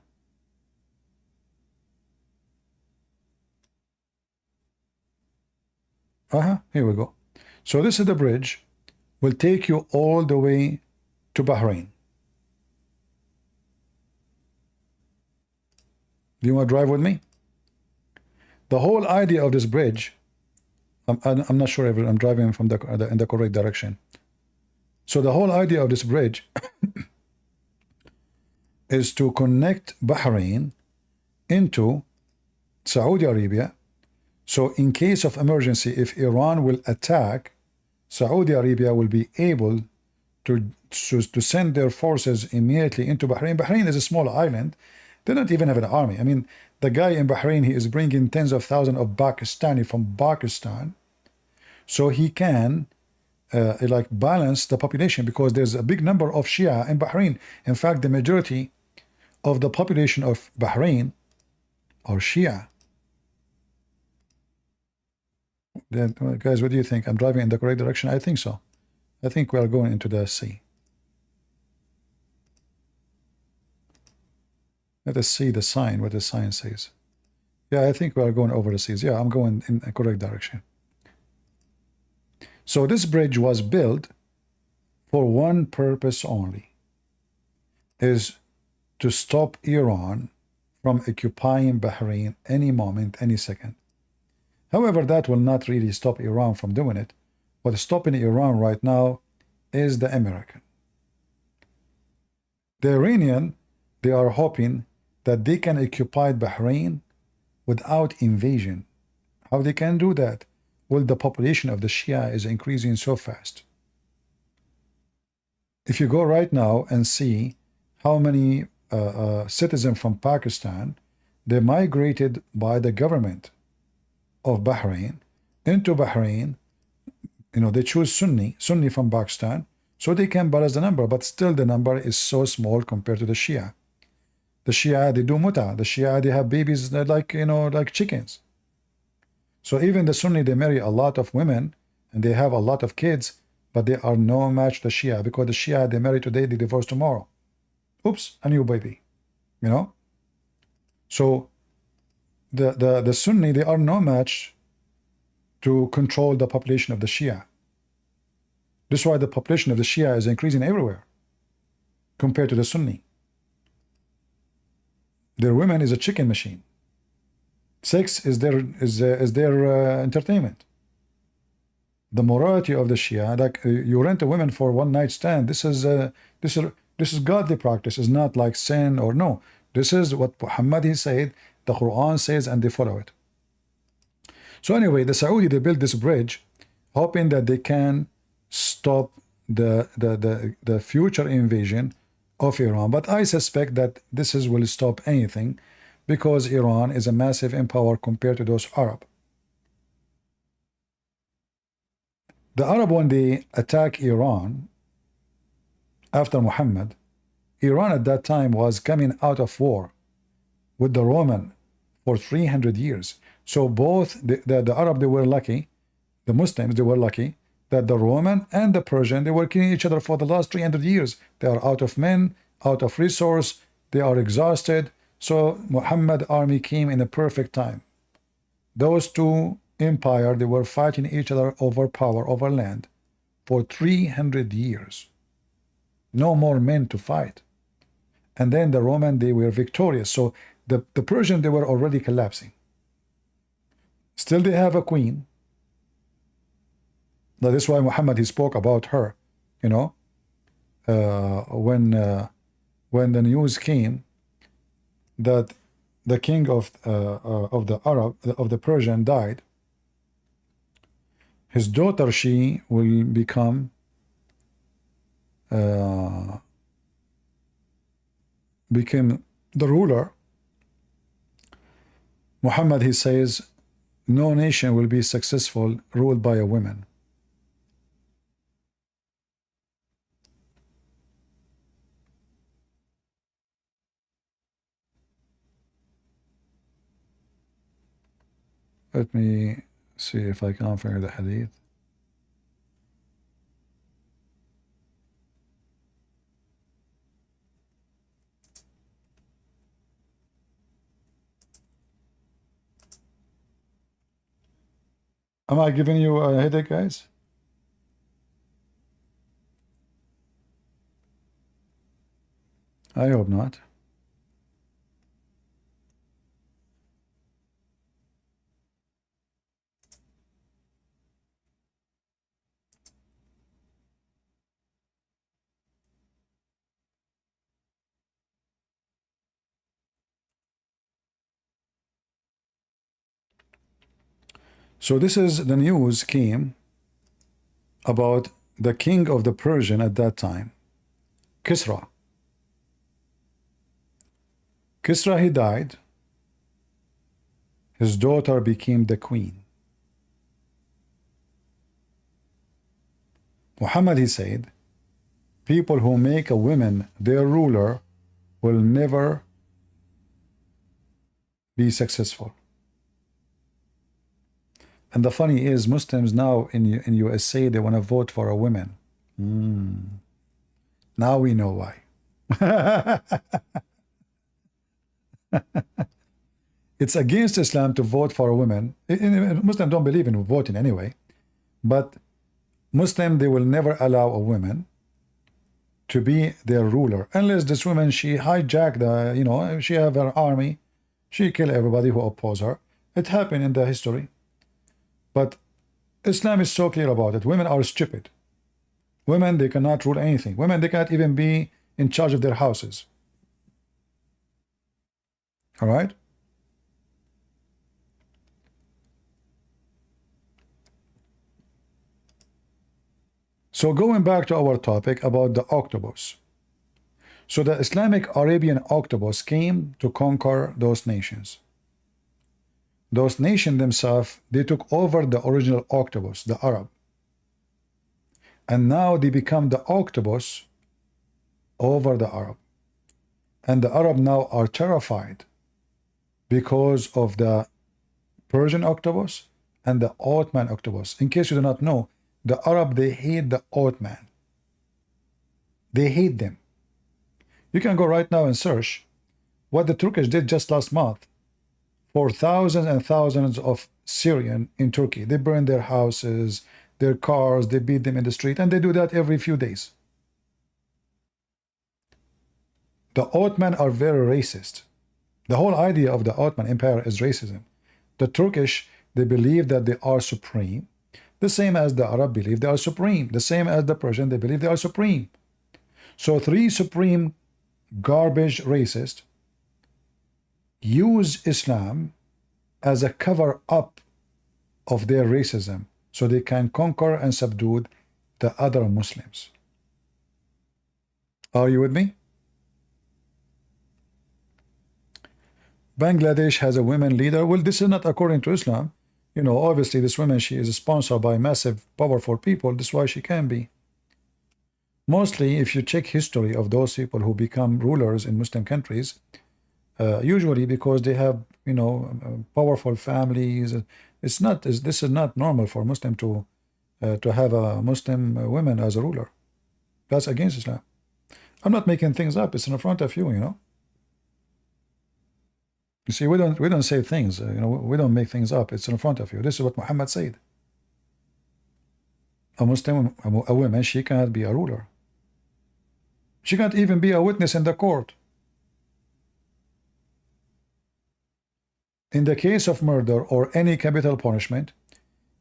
Here we go. So this is the bridge. Will take you all the way to Bahrain. Do you want to drive with me? The whole idea of this bridge, I'm not sure if I'm driving from in the correct direction. So the whole idea of this bridge is to connect Bahrain into Saudi Arabia. So in case of emergency, if Iran will attack, Saudi Arabia will be able to send their forces immediately into Bahrain. Bahrain is a small island. They don't even have an army. I mean, the guy in Bahrain, he is bringing tens of thousands of Pakistani from Pakistan, so he can like balance the population, because there's a big number of Shia in Bahrain. In fact, the majority of the population of Bahrain are Shia. Then, guys, what do you think? I'm driving in the correct direction? I think so. I think we are going into the sea. Let us see the sign, what the sign says. Yeah, I think we are going over the seas. Yeah, I'm going in the correct direction. So this bridge was built for one purpose only, is to stop Iran from occupying Bahrain any moment, any second. However, that will not really stop Iran from doing it. What's stopping Iran right now is the American. The Iranian, they are hoping that they can occupy Bahrain without invasion. How they can do that? Well, the population of the Shia is increasing so fast. If you go right now and see how many citizens from Pakistan, they migrated by the government of Bahrain into Bahrain, they choose Sunni from Pakistan, so they can balance the number, but still the number is so small compared to the Shia. The Shia, they do muta. The Shia, they have babies like chickens. So even the Sunni, they marry a lot of women and they have a lot of kids, but they are no match to the Shia, because the Shia, they marry today, they divorce tomorrow. Oops, a new baby, So the Sunni, they are no match to control the population of the Shia. This is why the population of the Shia is increasing everywhere compared to the Sunni. Their women is a chicken machine. Sex is their entertainment. The morality of the Shia, like you rent a woman for one night stand. This is godly practice. Is not like sin or no. This is what Muhammad he said. The Quran says, and they follow it. So anyway, the Saudi, they built this bridge, hoping that they can stop the future invasion of Iran. But I suspect that will stop anything, because Iran is a massive empire compared to those Arab. The Arab, when they attack Iran after Muhammad, Iran at that time was coming out of war with the Roman for 300 years. So both the Arab, they were lucky, the Muslims, they were lucky that the Roman and the Persian, they were killing each other for the last 300 years. They are out of men, out of resource, they are exhausted. So Muhammad army came in a perfect time. Those two empires, they were fighting each other over power, over land for 300 years. No more men to fight. And then the Roman, they were victorious. So the Persian, they were already collapsing. Still they have a queen. Now, this is why Muhammad, he spoke about her, when the news came that the king of the Persian died, his daughter, she will become became the ruler. Muhammad, he says, no nation will be successful ruled by a woman. Let me see if I can find the hadith. Am I giving you a headache, guys? I hope not. So this is the news came about the king of the Persian at that time, Kisra. Kisra, he died. His daughter became the queen. Muhammad, he said, people who make a woman their ruler will never be successful. And the funny is, Muslims now in USA, they want to vote for a woman. Now we know why. It's against Islam to vote for a woman. Muslims don't believe in voting anyway. But Muslim, they will never allow a woman to be their ruler unless this woman, she hijacked the, she have her army, she kill everybody who oppose her. It happened in the history. But Islam is so clear about it. Women are stupid. Women, they cannot rule anything. Women, they cannot even be in charge of their houses. All right? So going back to our topic about the octopus. So the Islamic Arabian octopus came to conquer those nations. Those nations themselves, they took over the original octopus, the Arab. And now they become the octopus over the Arab. And the Arab now are terrified because of the Persian octopus and the Ottoman octopus. In case you do not know, the Arab, they hate the Ottoman. They hate them. You can go right now and search what the Turkish did just last month for thousands and thousands of Syrian in Turkey. They burn their houses, their cars, they beat them in the street, and they do that every few days. The Ottoman are very racist. The whole idea of the Ottoman Empire is racism. The Turkish, they believe that they are supreme, the same as the Arab believe they are supreme, the same as the Persian, they believe they are supreme. So three supreme garbage racists use Islam as a cover-up of their racism so they can conquer and subdue the other Muslims. Are you with me? Bangladesh has a women leader. Well, this is not according to Islam. Obviously this woman, she is sponsored by massive, powerful people. That's why she can be. Mostly, if you check history of those people who become rulers in Muslim countries, usually because they have, powerful families. This is not normal for Muslim to have a Muslim woman as a ruler. That's against Islam. I'm not making things up. It's in front of you, You see, we don't say things, we don't make things up. It's in front of you. This is what Muhammad said. A Muslim, a woman, she cannot be a ruler. She can't even be a witness in the court. In the case of murder or any capital punishment,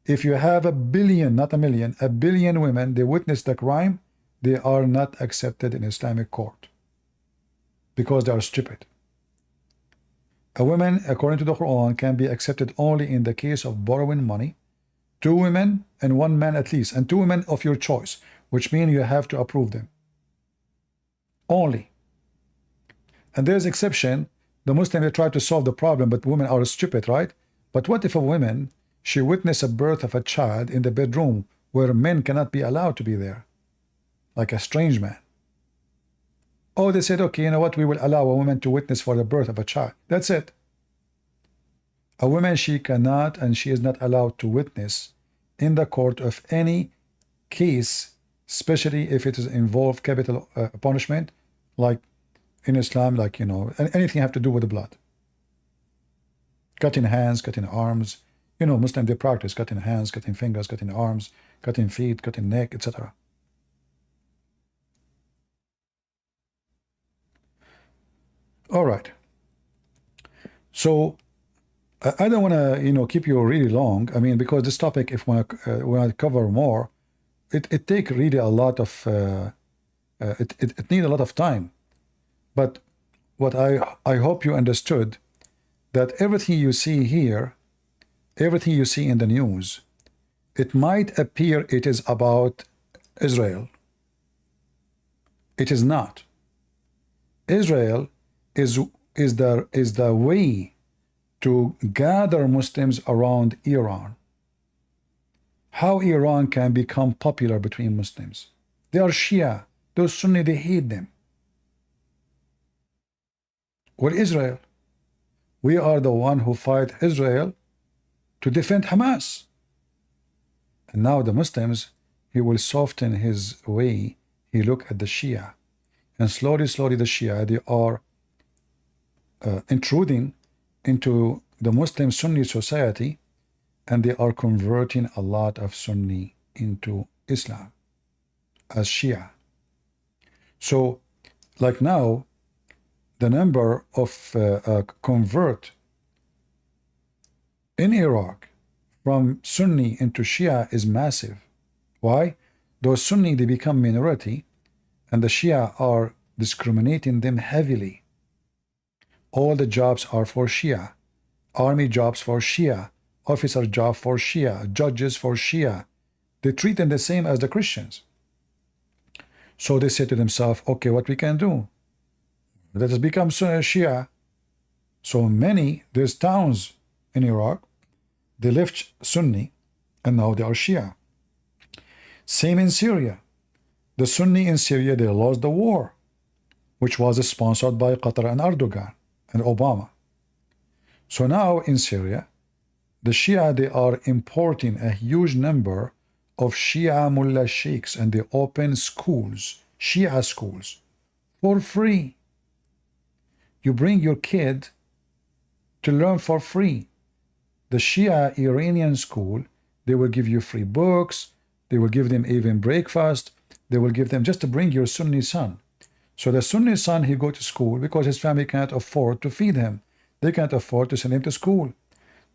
if you have a billion, not a million, a billion women, they witness the crime, they are not accepted in Islamic court because they are stupid. A woman, according to the Quran, can be accepted only in the case of borrowing money, 2 women and 1 man at least, and 2 women of your choice, which means you have to approve them. Only. And there's exception. The Muslim, they try to solve the problem, but women are stupid, right? But what if a woman, she witnessed a birth of a child in the bedroom where men cannot be allowed to be there, like a strange man? Oh, they said, okay, you know what? We will allow a woman to witness for the birth of a child. That's it. A woman, she cannot and she is not allowed to witness in the court of any case, especially if it is involved capital punishment, like in Islam, like, anything have to do with the blood. Cutting hands, cutting arms. Muslim, they practice cutting hands, cutting fingers, cutting arms, cutting feet, cutting neck, etc. All right. So I don't want to, keep you really long. I mean, because this topic, if when I cover more, it take really a lot of it need a lot of time. But what I hope you understood that everything you see here, everything you see in the news, it might appear it is about Israel. It is not. Israel is the way to gather Muslims around Iran. How Iran can become popular between Muslims? They are Shia. Those Sunni, they hate them. Well, Israel, we are the one who fight Israel to defend Hamas. And now the Muslims, he will soften his way. He look at the Shia. And slowly, slowly the Shia, they are intruding into the Muslim Sunni society, and they are converting a lot of Sunni into Islam as Shia. So, like now, the number of convert in Iraq from Sunni into Shia is massive. Why? Those Sunni, they become minority, and the Shia are discriminating them heavily. All the jobs are for Shia. Army jobs for Shia. Officer job for Shia. Judges for Shia. They treat them the same as the Christians. So they say to themselves, okay, what we can do? Let us become Shia. So many, there's towns in Iraq, they left Sunni, and now they are Shia. Same in Syria. The Sunni in Syria, they lost the war, which was sponsored by Qatar and Erdogan and Obama. So now in Syria, the Shia, they are importing a huge number of Shia mullah sheikhs, and they open schools, Shia schools, for free. You bring your kid to learn for free. The Shia Iranian school, they will give you free books, they will give them even breakfast, they will give them just to bring your Sunni son. So the Sunni son, he go to school because his family can't afford to feed him. They can't afford to send him to school.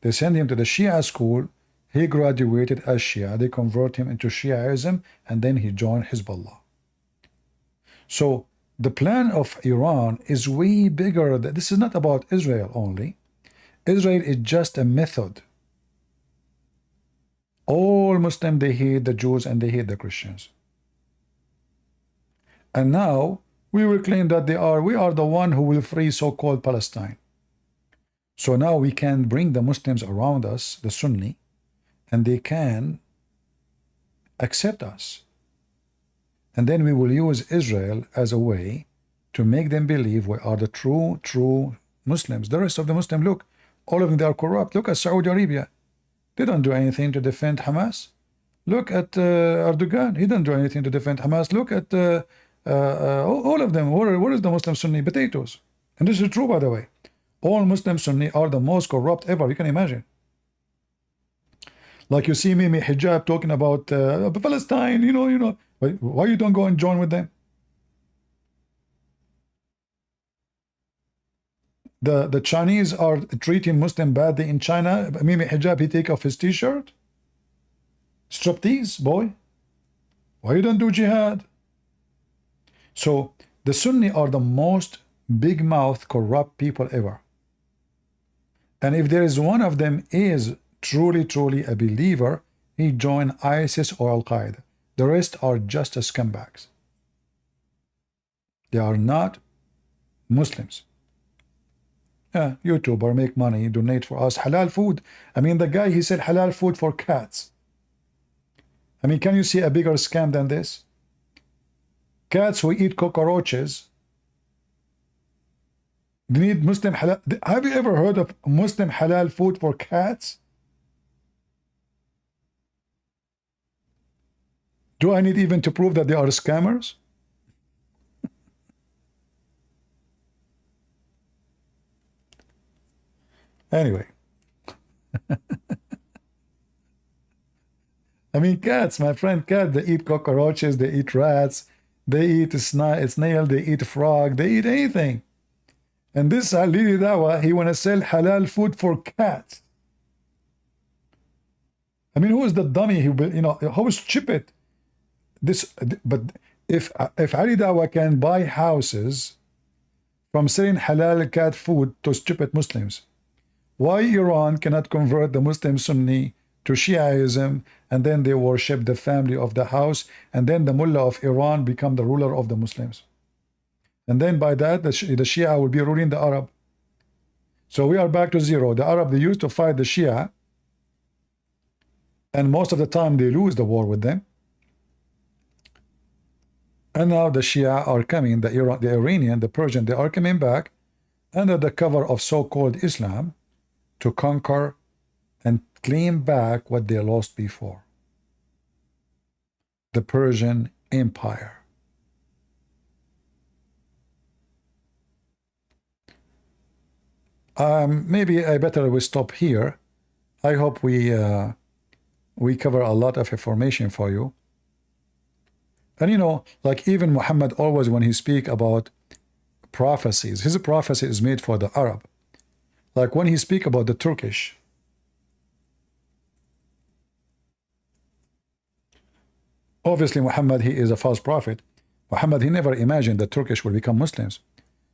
They send him to the Shia school. He graduated as Shia. They convert him into Shiaism, and then he joined Hezbollah. So the plan of Iran is way bigger. This is not about Israel only. Israel is just a method. All Muslims, they hate the Jews and they hate the Christians. And now we will claim that we are the one who will free so-called Palestine. So now we can bring the Muslims around us, the Sunni, and they can accept us. And then we will use Israel as a way to make them believe we are the true Muslims. The rest of the Muslims, look, all of them, they are corrupt. Look at Saudi Arabia. They don't do anything to defend Hamas. Look at Erdogan. He doesn't do anything to defend Hamas. Look at all of them. Where is the Muslim Sunni? Potatoes. And this is true, by the way. All Muslim Sunni are the most corrupt ever. You can imagine. Like you see Mimi Hijab talking about Palestine, you know. Why you don't go and join with them? The Chinese are treating Muslim badly in China. Mimi Hijab, he take off his t-shirt. Striptease, boy. Why you don't do jihad? So the Sunni are the most big-mouth, corrupt people ever. And if there is one of them is truly a believer, he joined ISIS or Al-Qaeda. The rest are just scumbags. They are not Muslims. YouTuber, make money, donate for us, halal food. I mean, the guy, he said halal food for cats. I mean, can you see a bigger scam than this? Cats who eat cockroaches. They need Muslim halal. Have you ever heard of Muslim halal food for cats? Do I need even to prove that they are scammers? Anyway. I mean, cats, my friend, cats, they eat cockroaches, they eat rats, they eat snail, they eat frog, they eat anything. And this Ali Dawa, he want to sell halal food for cats. I mean, who is the dummy who, how stupid? But if Ali Dawa can buy houses from selling halal cat food to stupid Muslims, why Iran cannot convert the Muslim Sunni to Shiaism, and then they worship the family of the house, and then the mullah of Iran become the ruler of the Muslims. And then by that, the Shia will be ruling the Arab. So we are back to zero. The Arab, they used to fight the Shia, and most of the time they lose the war with them. And now the Shia are coming, the Iranian, the Persian, they are coming back under the cover of so-called Islam to conquer and claim back what they lost before. The Persian Empire. Maybe I better we stop here. I hope we cover a lot of information for you. And you know, like even Muhammad always when he speak about prophecies, his prophecy is made for the Arab. Like when he speak about the Turkish, obviously Muhammad, he is a false prophet. Muhammad, he never imagined that Turkish will become Muslims.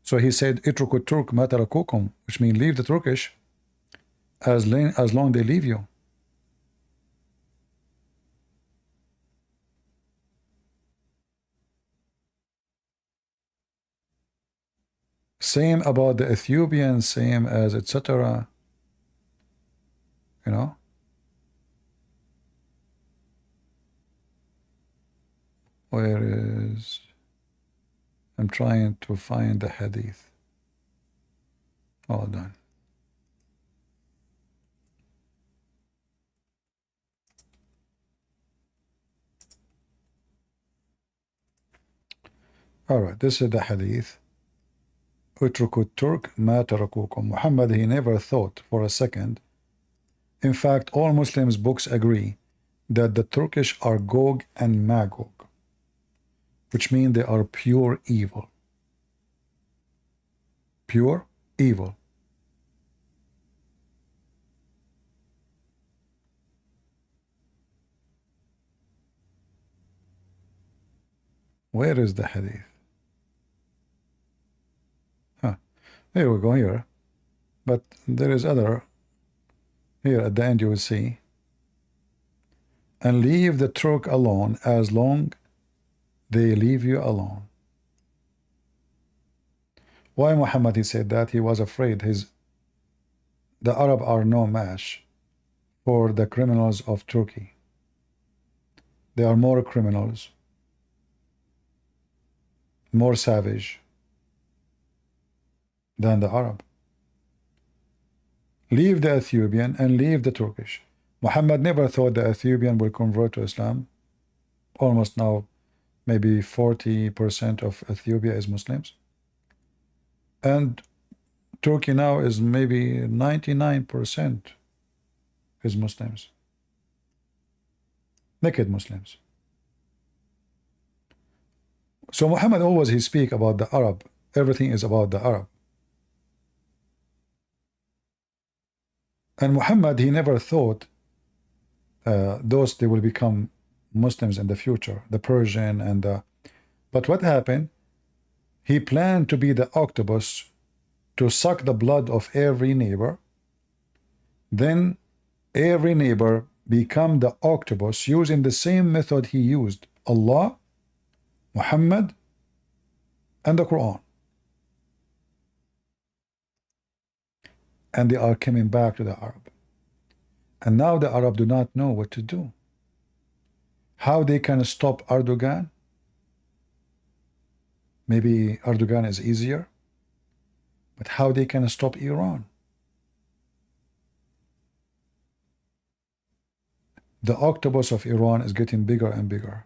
So he said, "Itruku Turk ma tarakukum," which means leave the Turkish as long they leave you. Same about the Ethiopians, same as etc. You know. Where is... I'm trying to find the hadith. Hold on. Alright, this is the hadith. Utruku Turk ma tarakukum. Muhammad, he never thought for a second. In fact, all Muslims books agree that the Turkish are Gog and Magog, which means they are pure evil. Pure evil. Where is the hadith? Here we go here. But there is other. Here at the end you will see. And leave the Turk alone as long they leave you alone. Why Muhammad he said that? He was afraid the Arab are no match for the criminals of Turkey. They are more criminals, more savage than the Arab. Leave the Ethiopian and leave the Turkish. Muhammad never thought the Ethiopian will convert to Islam. Almost now, maybe 40% of Ethiopia is Muslims. And Turkey now is maybe 99% is Muslims. Naked Muslims. So Muhammad always he speak about the Arab. Everything is about the Arab. And Muhammad, he never thought those they will become Muslims in the future, the Persian and the... But what happened? He planned to be the octopus to suck the blood of every neighbor. Then every neighbor become the octopus using the same method he used. Allah, Muhammad, and the Quran. And they are coming back to the Arab. And now the Arab do not know what to do. How they can stop Erdogan? Maybe Erdogan is easier. But how they can stop Iran? The octopus of Iran is getting bigger and bigger.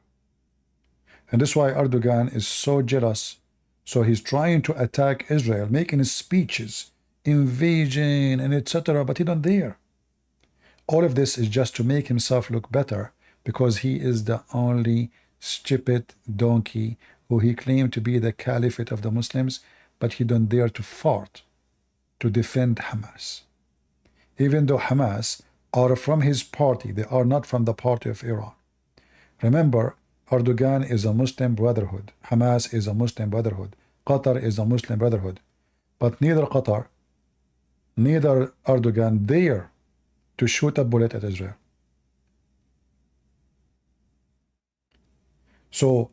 And that's why Erdogan is so jealous. So he's trying to attack Israel, making speeches, invasion and etc. But he don't dare. All of this is just to make himself look better because he is the only stupid donkey who he claimed to be the caliphate of the Muslims, but he don't dare to fart to defend Hamas. Even though Hamas are from his party, they are not from the party of Iran. Remember, Erdogan is a Muslim brotherhood. Hamas is a Muslim brotherhood. Qatar is a Muslim brotherhood. But neither Qatar, neither Erdogan dare to shoot a bullet at Israel. So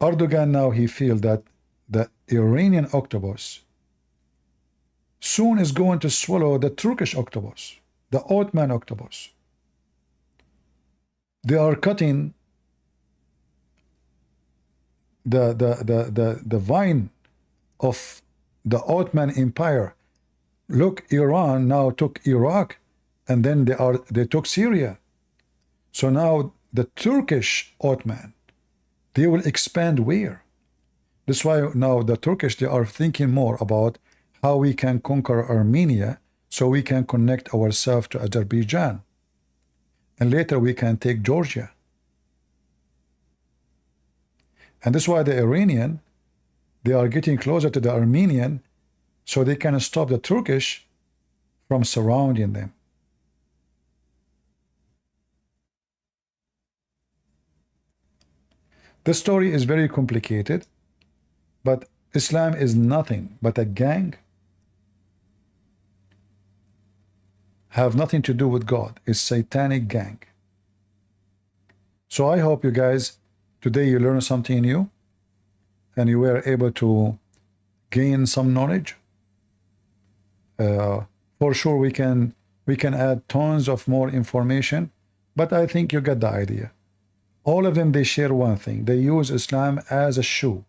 Erdogan now he feels that the Iranian octopus soon is going to swallow the Turkish octopus, the Ottoman octopus. They are cutting the vine of the Ottoman Empire. Look, Iran now took Iraq, and then they took Syria. So now the Turkish Ottoman, they will expand where? That's why now the Turkish, they are thinking more about how we can conquer Armenia so we can connect ourselves to Azerbaijan. And later we can take Georgia. And that's why the Iranian, they are getting closer to the Armenian so they can stop the Turkish from surrounding them. The story is very complicated, but Islam is nothing but a gang. Have nothing to do with God. It's satanic gang. So I hope you guys, today you learned something new and you were able to gain some knowledge. For sure we can add tons of more information, but I think you get the idea. All of them, they share one thing. They use Islam as a shoe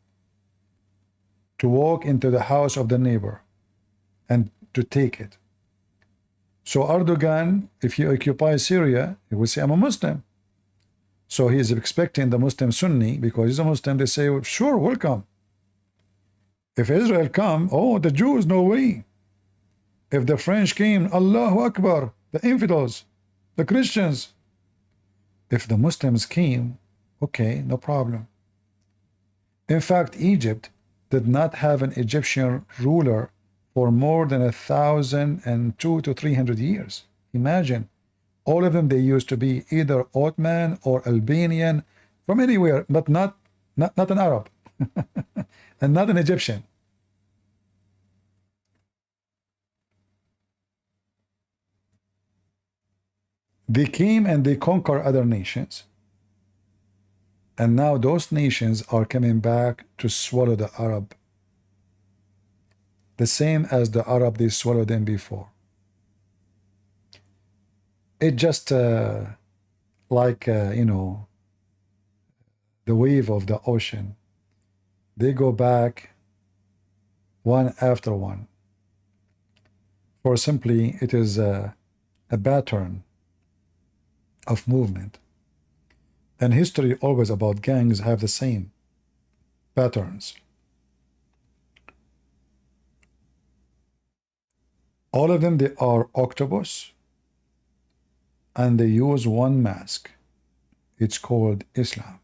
to walk into the house of the neighbor and to take it. So Erdogan, if you occupy Syria, he will say, I'm a Muslim. So he is expecting the Muslim Sunni, because he's a Muslim, they say, sure, welcome. If Israel come, oh, the Jews, no way. If the French came, Allahu Akbar, the infidels, the Christians. If the Muslims came, okay, no problem. In fact, Egypt did not have an Egyptian ruler for more than 1,002 to 300 years. Imagine, all of them, they used to be either Ottoman or Albanian, from anywhere, but not an Arab, and not an Egyptian. They came and they conquer other nations. And now those nations are coming back to swallow the Arab. The same as the Arab, they swallowed them before. It just like, you know, the wave of the ocean. They go back one after one. For simply, it is a pattern of movement. And history always about gangs have the same patterns. All of them, they are octopus, and they use one mask. It's called Islam.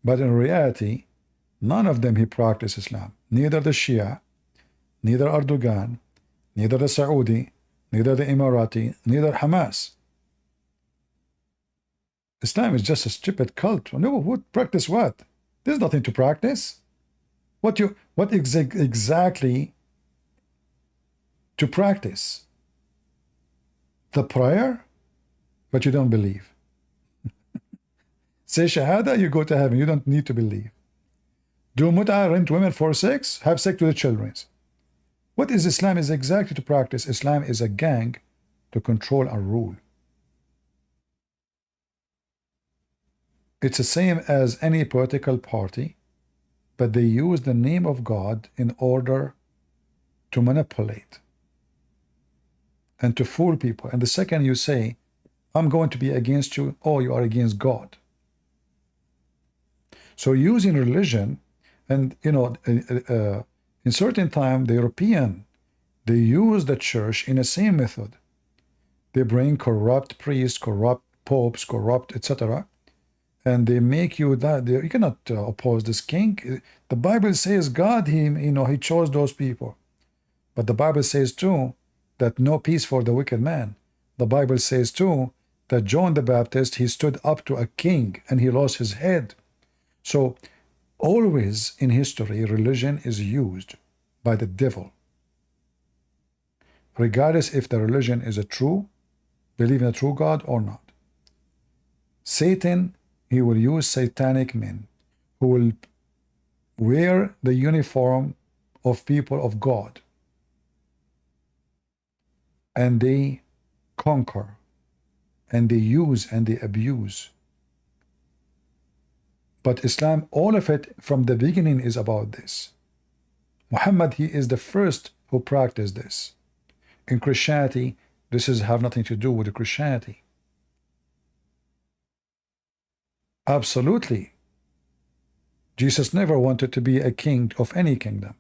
But in reality, none of them he practice Islam. Neither the Shia, neither Erdogan, neither the Saudi, neither the Emirati, neither Hamas. Islam is just a stupid cult. No, who practice what? There's nothing to practice. What exactly to practice? The prayer, but you don't believe. Say Shahada, you go to heaven. You don't need to believe. Do mut'ah, rent women for sex, have sex with the children. What is Islam is exactly to practice? Islam is a gang to control and rule. It's the same as any political party, but they use the name of God in order to manipulate and to fool people. And the second you say, I'm going to be against you, oh, you are against God. So using religion, and you know, in certain time, the European, they use the church in the same method. They bring corrupt priests, corrupt popes, corrupt, etc., and they make you that you cannot oppose this king. The Bible says God, he chose those people. But the Bible says too that no peace for the wicked man. The Bible says too that John the Baptist, he stood up to a king and he lost his head. So always in history, religion is used by the devil. Regardless if the religion is a true, believe in a true God or not. Satan he will use satanic men who will wear the uniform of people of God, and they conquer, and they use, and they abuse. But Islam, all of it from the beginning is about this. Muhammad, he is the first who practiced this. In Christianity, this is have nothing to do with Christianity. Absolutely. Jesus never wanted to be a king of any kingdom,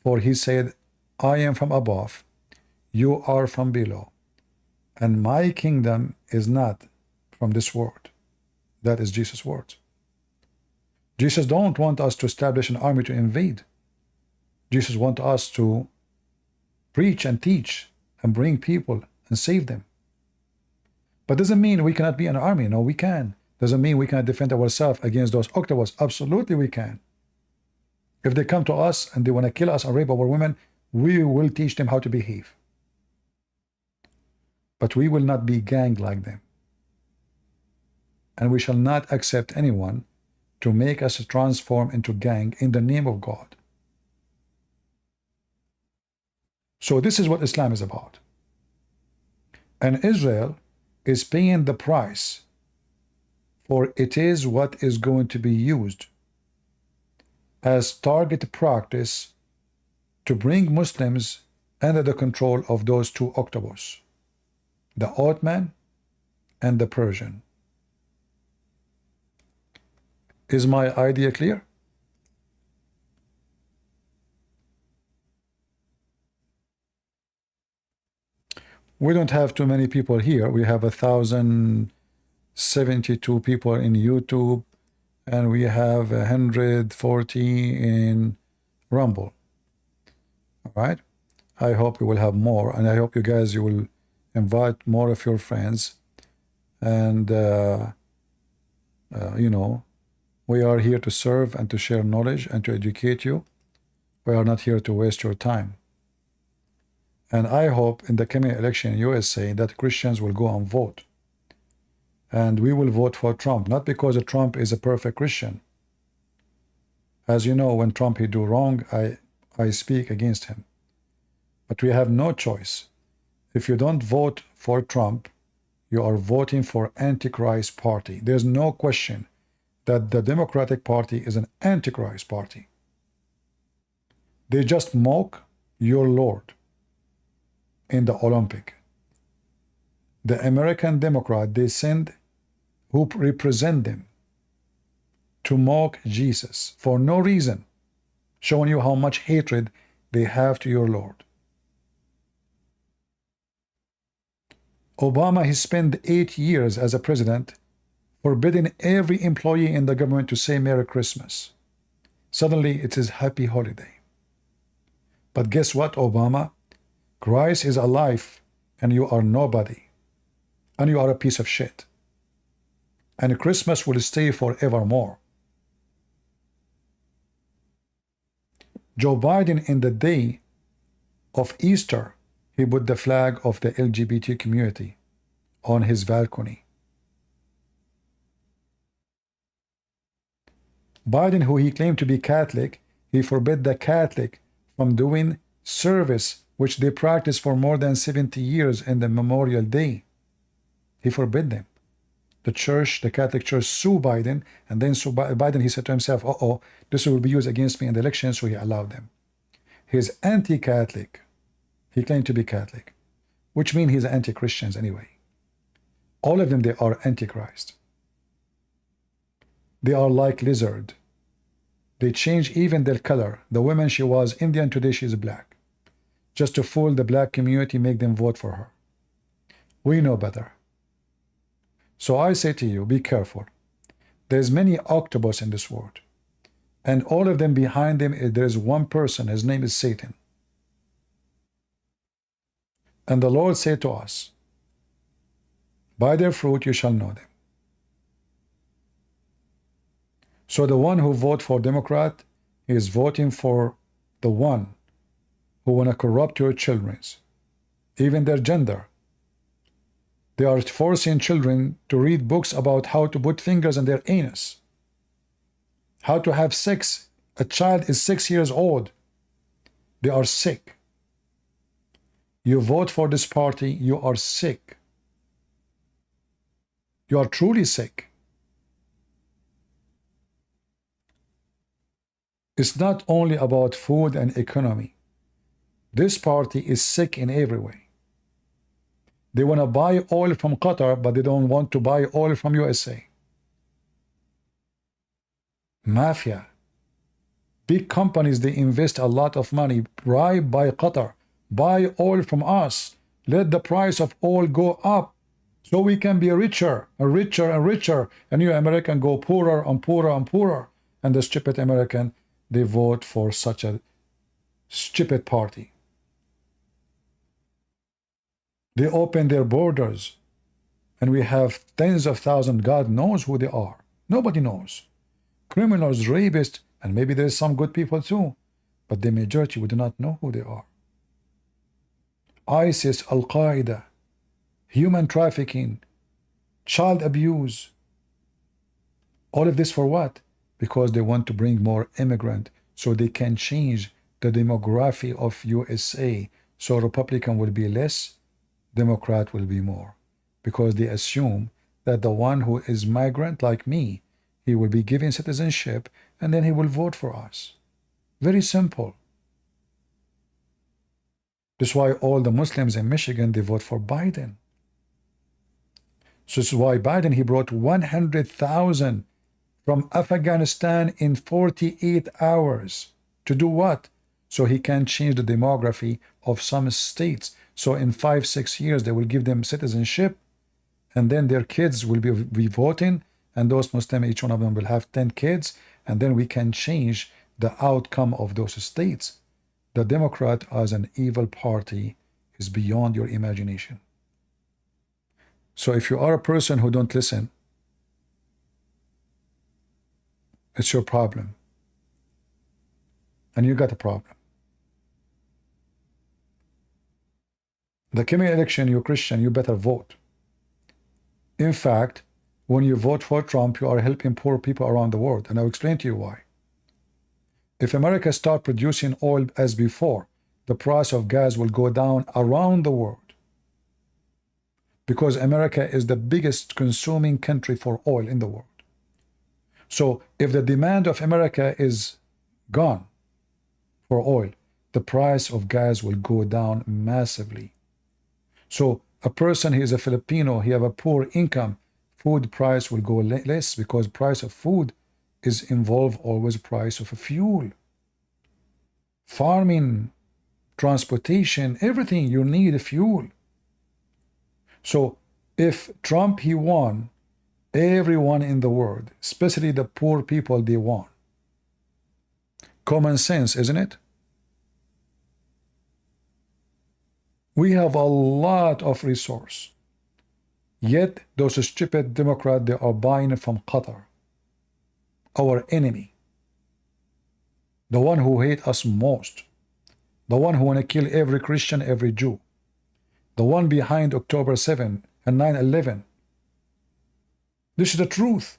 for he said, I am from above, you are from below, and my kingdom is not from this world. That is Jesus' words. Jesus don't want us to establish an army to invade. Jesus wants us to preach and teach and bring people and save them. But doesn't mean we cannot be an army. No, we can. Doesn't mean we cannot defend ourselves against those octopus. Absolutely we can. If they come to us and they want to kill us and rape our women, we will teach them how to behave. But we will not be gang like them. And we shall not accept anyone to make us transform into gang in the name of God. So this is what Islam is about. And Israel is paying the price, for it is what is going to be used as target practice to bring Muslims under the control of those two octopus, the Ottoman and the Persian. Is my idea clear? We don't have too many people here. We have 1,072 people in YouTube, and we have 140 in Rumble. All right. I hope we will have more, and I hope you guys, you will invite more of your friends. And you know, we are here to serve and to share knowledge and to educate you. We are not here to waste your time. And I hope in the coming election in USA that Christians will go and vote. And we will vote for Trump, not because Trump is a perfect Christian. As you know, when Trump he do wrong, I speak against him. But we have no choice. If you don't vote for Trump, you are voting for Antichrist party. There's no question that the Democratic Party is an Antichrist party. They just mock your Lord in the Olympic. The American Democrat, they send who represent them to mock Jesus for no reason, showing you how much hatred they have to your Lord. Obama, he spent 8 years as a president forbidding every employee in the government to say Merry Christmas. Suddenly it is Happy Holiday. But guess what, Obama? Christ is alive and you are nobody. And you are a piece of shit. And Christmas will stay forevermore. Joe Biden, in the day of Easter, he put the flag of the LGBT community on his balcony. Biden, who he claimed to be Catholic, he forbid the Catholic from doing service which they practiced for more than 70 years in the Memorial Day. He forbid them. The church, the Catholic Church, sue Biden, and then sue Biden, he said to himself, uh-oh, this will be used against me in the election, so he allowed them. He's anti-Catholic. He claimed to be Catholic, which means he's anti-Christians anyway. All of them, they are antichrist. They are like lizard. They change even their color. The woman, she was Indian, today she is black. Just to fool the black community, make them vote for her. We know better. So I say to you, be careful. There's many octopus in this world. And all of them, behind them, there's one person. His name is Satan. And the Lord said to us, by their fruit you shall know them. So the one who votes for Democrat is voting for the one who want to corrupt your children, even their gender. They are forcing children to read books about how to put fingers in their anus, how to have sex. A child is 6 years old. They are sick. You vote for this party, you are sick. You are truly sick. It's not only about food and economy. This party is sick in every way. They want to buy oil from Qatar, but they don't want to buy oil from USA. Mafia. Big companies, they invest a lot of money, bribed by Qatar. Buy oil from us. Let the price of oil go up so we can be richer and richer and richer. And you American go poorer and poorer and poorer. And the stupid American, they vote for such a stupid party. They open their borders, and we have tens of thousands. God knows who they are. Nobody knows. Criminals, rapists, and maybe there's some good people too, but the majority, we do not know who they are. ISIS, Al-Qaeda, human trafficking, child abuse. All of this for what? Because they want to bring more immigrants so they can change the demography of USA. So Republican will be less, Democrat will be more, because they assume that the one who is migrant like me, he will be given citizenship and then he will vote for us. Very simple. That's why all the Muslims in Michigan, they vote for Biden. So this is why Biden, he brought 100,000 from Afghanistan in 48 hours. To do what? So he can change the demography of some states. So in 5-6 years, they will give them citizenship, and then their kids will be voting, and those Muslims, each one of them will have 10 kids, and then we can change the outcome of those states. The Democrat as an evil party is beyond your imagination. So if you are a person who don't listen, it's your problem. And you got a problem. The coming election, you're Christian, you better vote. In fact, when you vote for Trump, you are helping poor people around the world. And I'll explain to you why. If America starts producing oil as before, the price of gas will go down around the world. Because America is the biggest consuming country for oil in the world. So if the demand of America is gone for oil, the price of gas will go down massively. So a person who is a Filipino, he have a poor income, food price will go less because price of food is involved always price of a fuel. Farming, transportation, everything, you need a fuel. So if Trump, he won, everyone in the world, especially the poor people, they won. Common sense, isn't it? We have a lot of resource. Yet those stupid Democrats, they are buying from Qatar, our enemy, the one who hate us most, the one who want to kill every Christian, every Jew, the one behind October 7 and 9/11. This is the truth.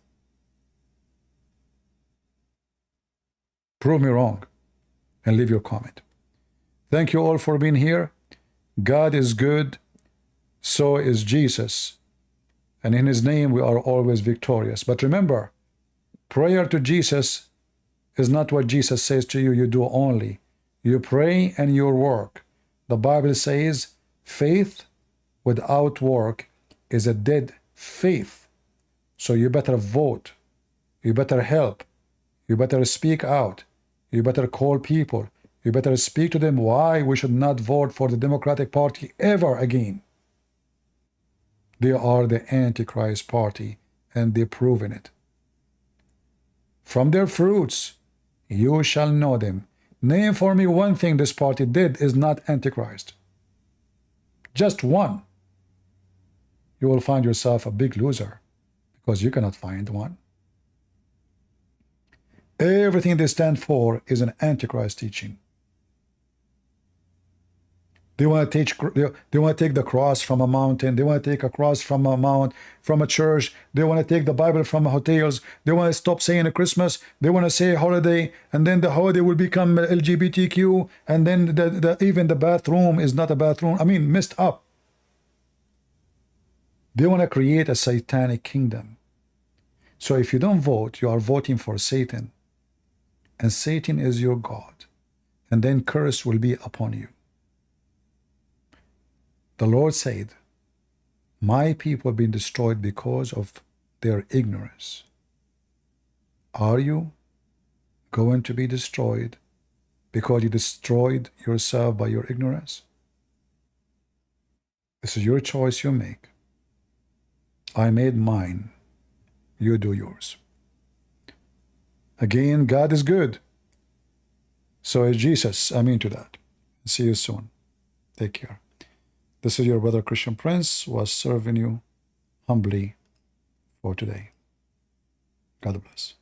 Prove me wrong and leave your comment. Thank you all for being here. God is good, so is Jesus, and in his name we are always victorious. But remember, prayer to Jesus is not what Jesus says to you, you do only. You pray and you work. The Bible says faith without work is a dead faith. So you better vote, you better help, you better speak out, you better call people, you better speak to them why we should not vote for the Democratic Party ever again. They are the Antichrist party, and they've proven it. From their fruits you shall know them. Name for me one thing this party did is not Antichrist. Just one. You will find yourself a big loser, because you cannot find one. Everything they stand for is an Antichrist teaching. They want to take they want to take the cross from a mountain. They want to take a cross from a mount, from a church. They want to take the Bible from hotels. They want to stop saying Christmas. They want to say holiday, and then the holiday will become LGBTQ, and then even the bathroom is not a bathroom. I mean, messed up. They want to create a satanic kingdom. So if you don't vote, you are voting for Satan, and Satan is your God, and then curse will be upon you. The Lord said, my people have been destroyed because of their ignorance. Are you going to be destroyed because you destroyed yourself by your ignorance? This is your choice you make. I made mine. You do yours. Again, God is good. So is Jesus. Amen to that. See you soon. Take care. This is your brother Christian Prince, was serving you humbly for today. God bless.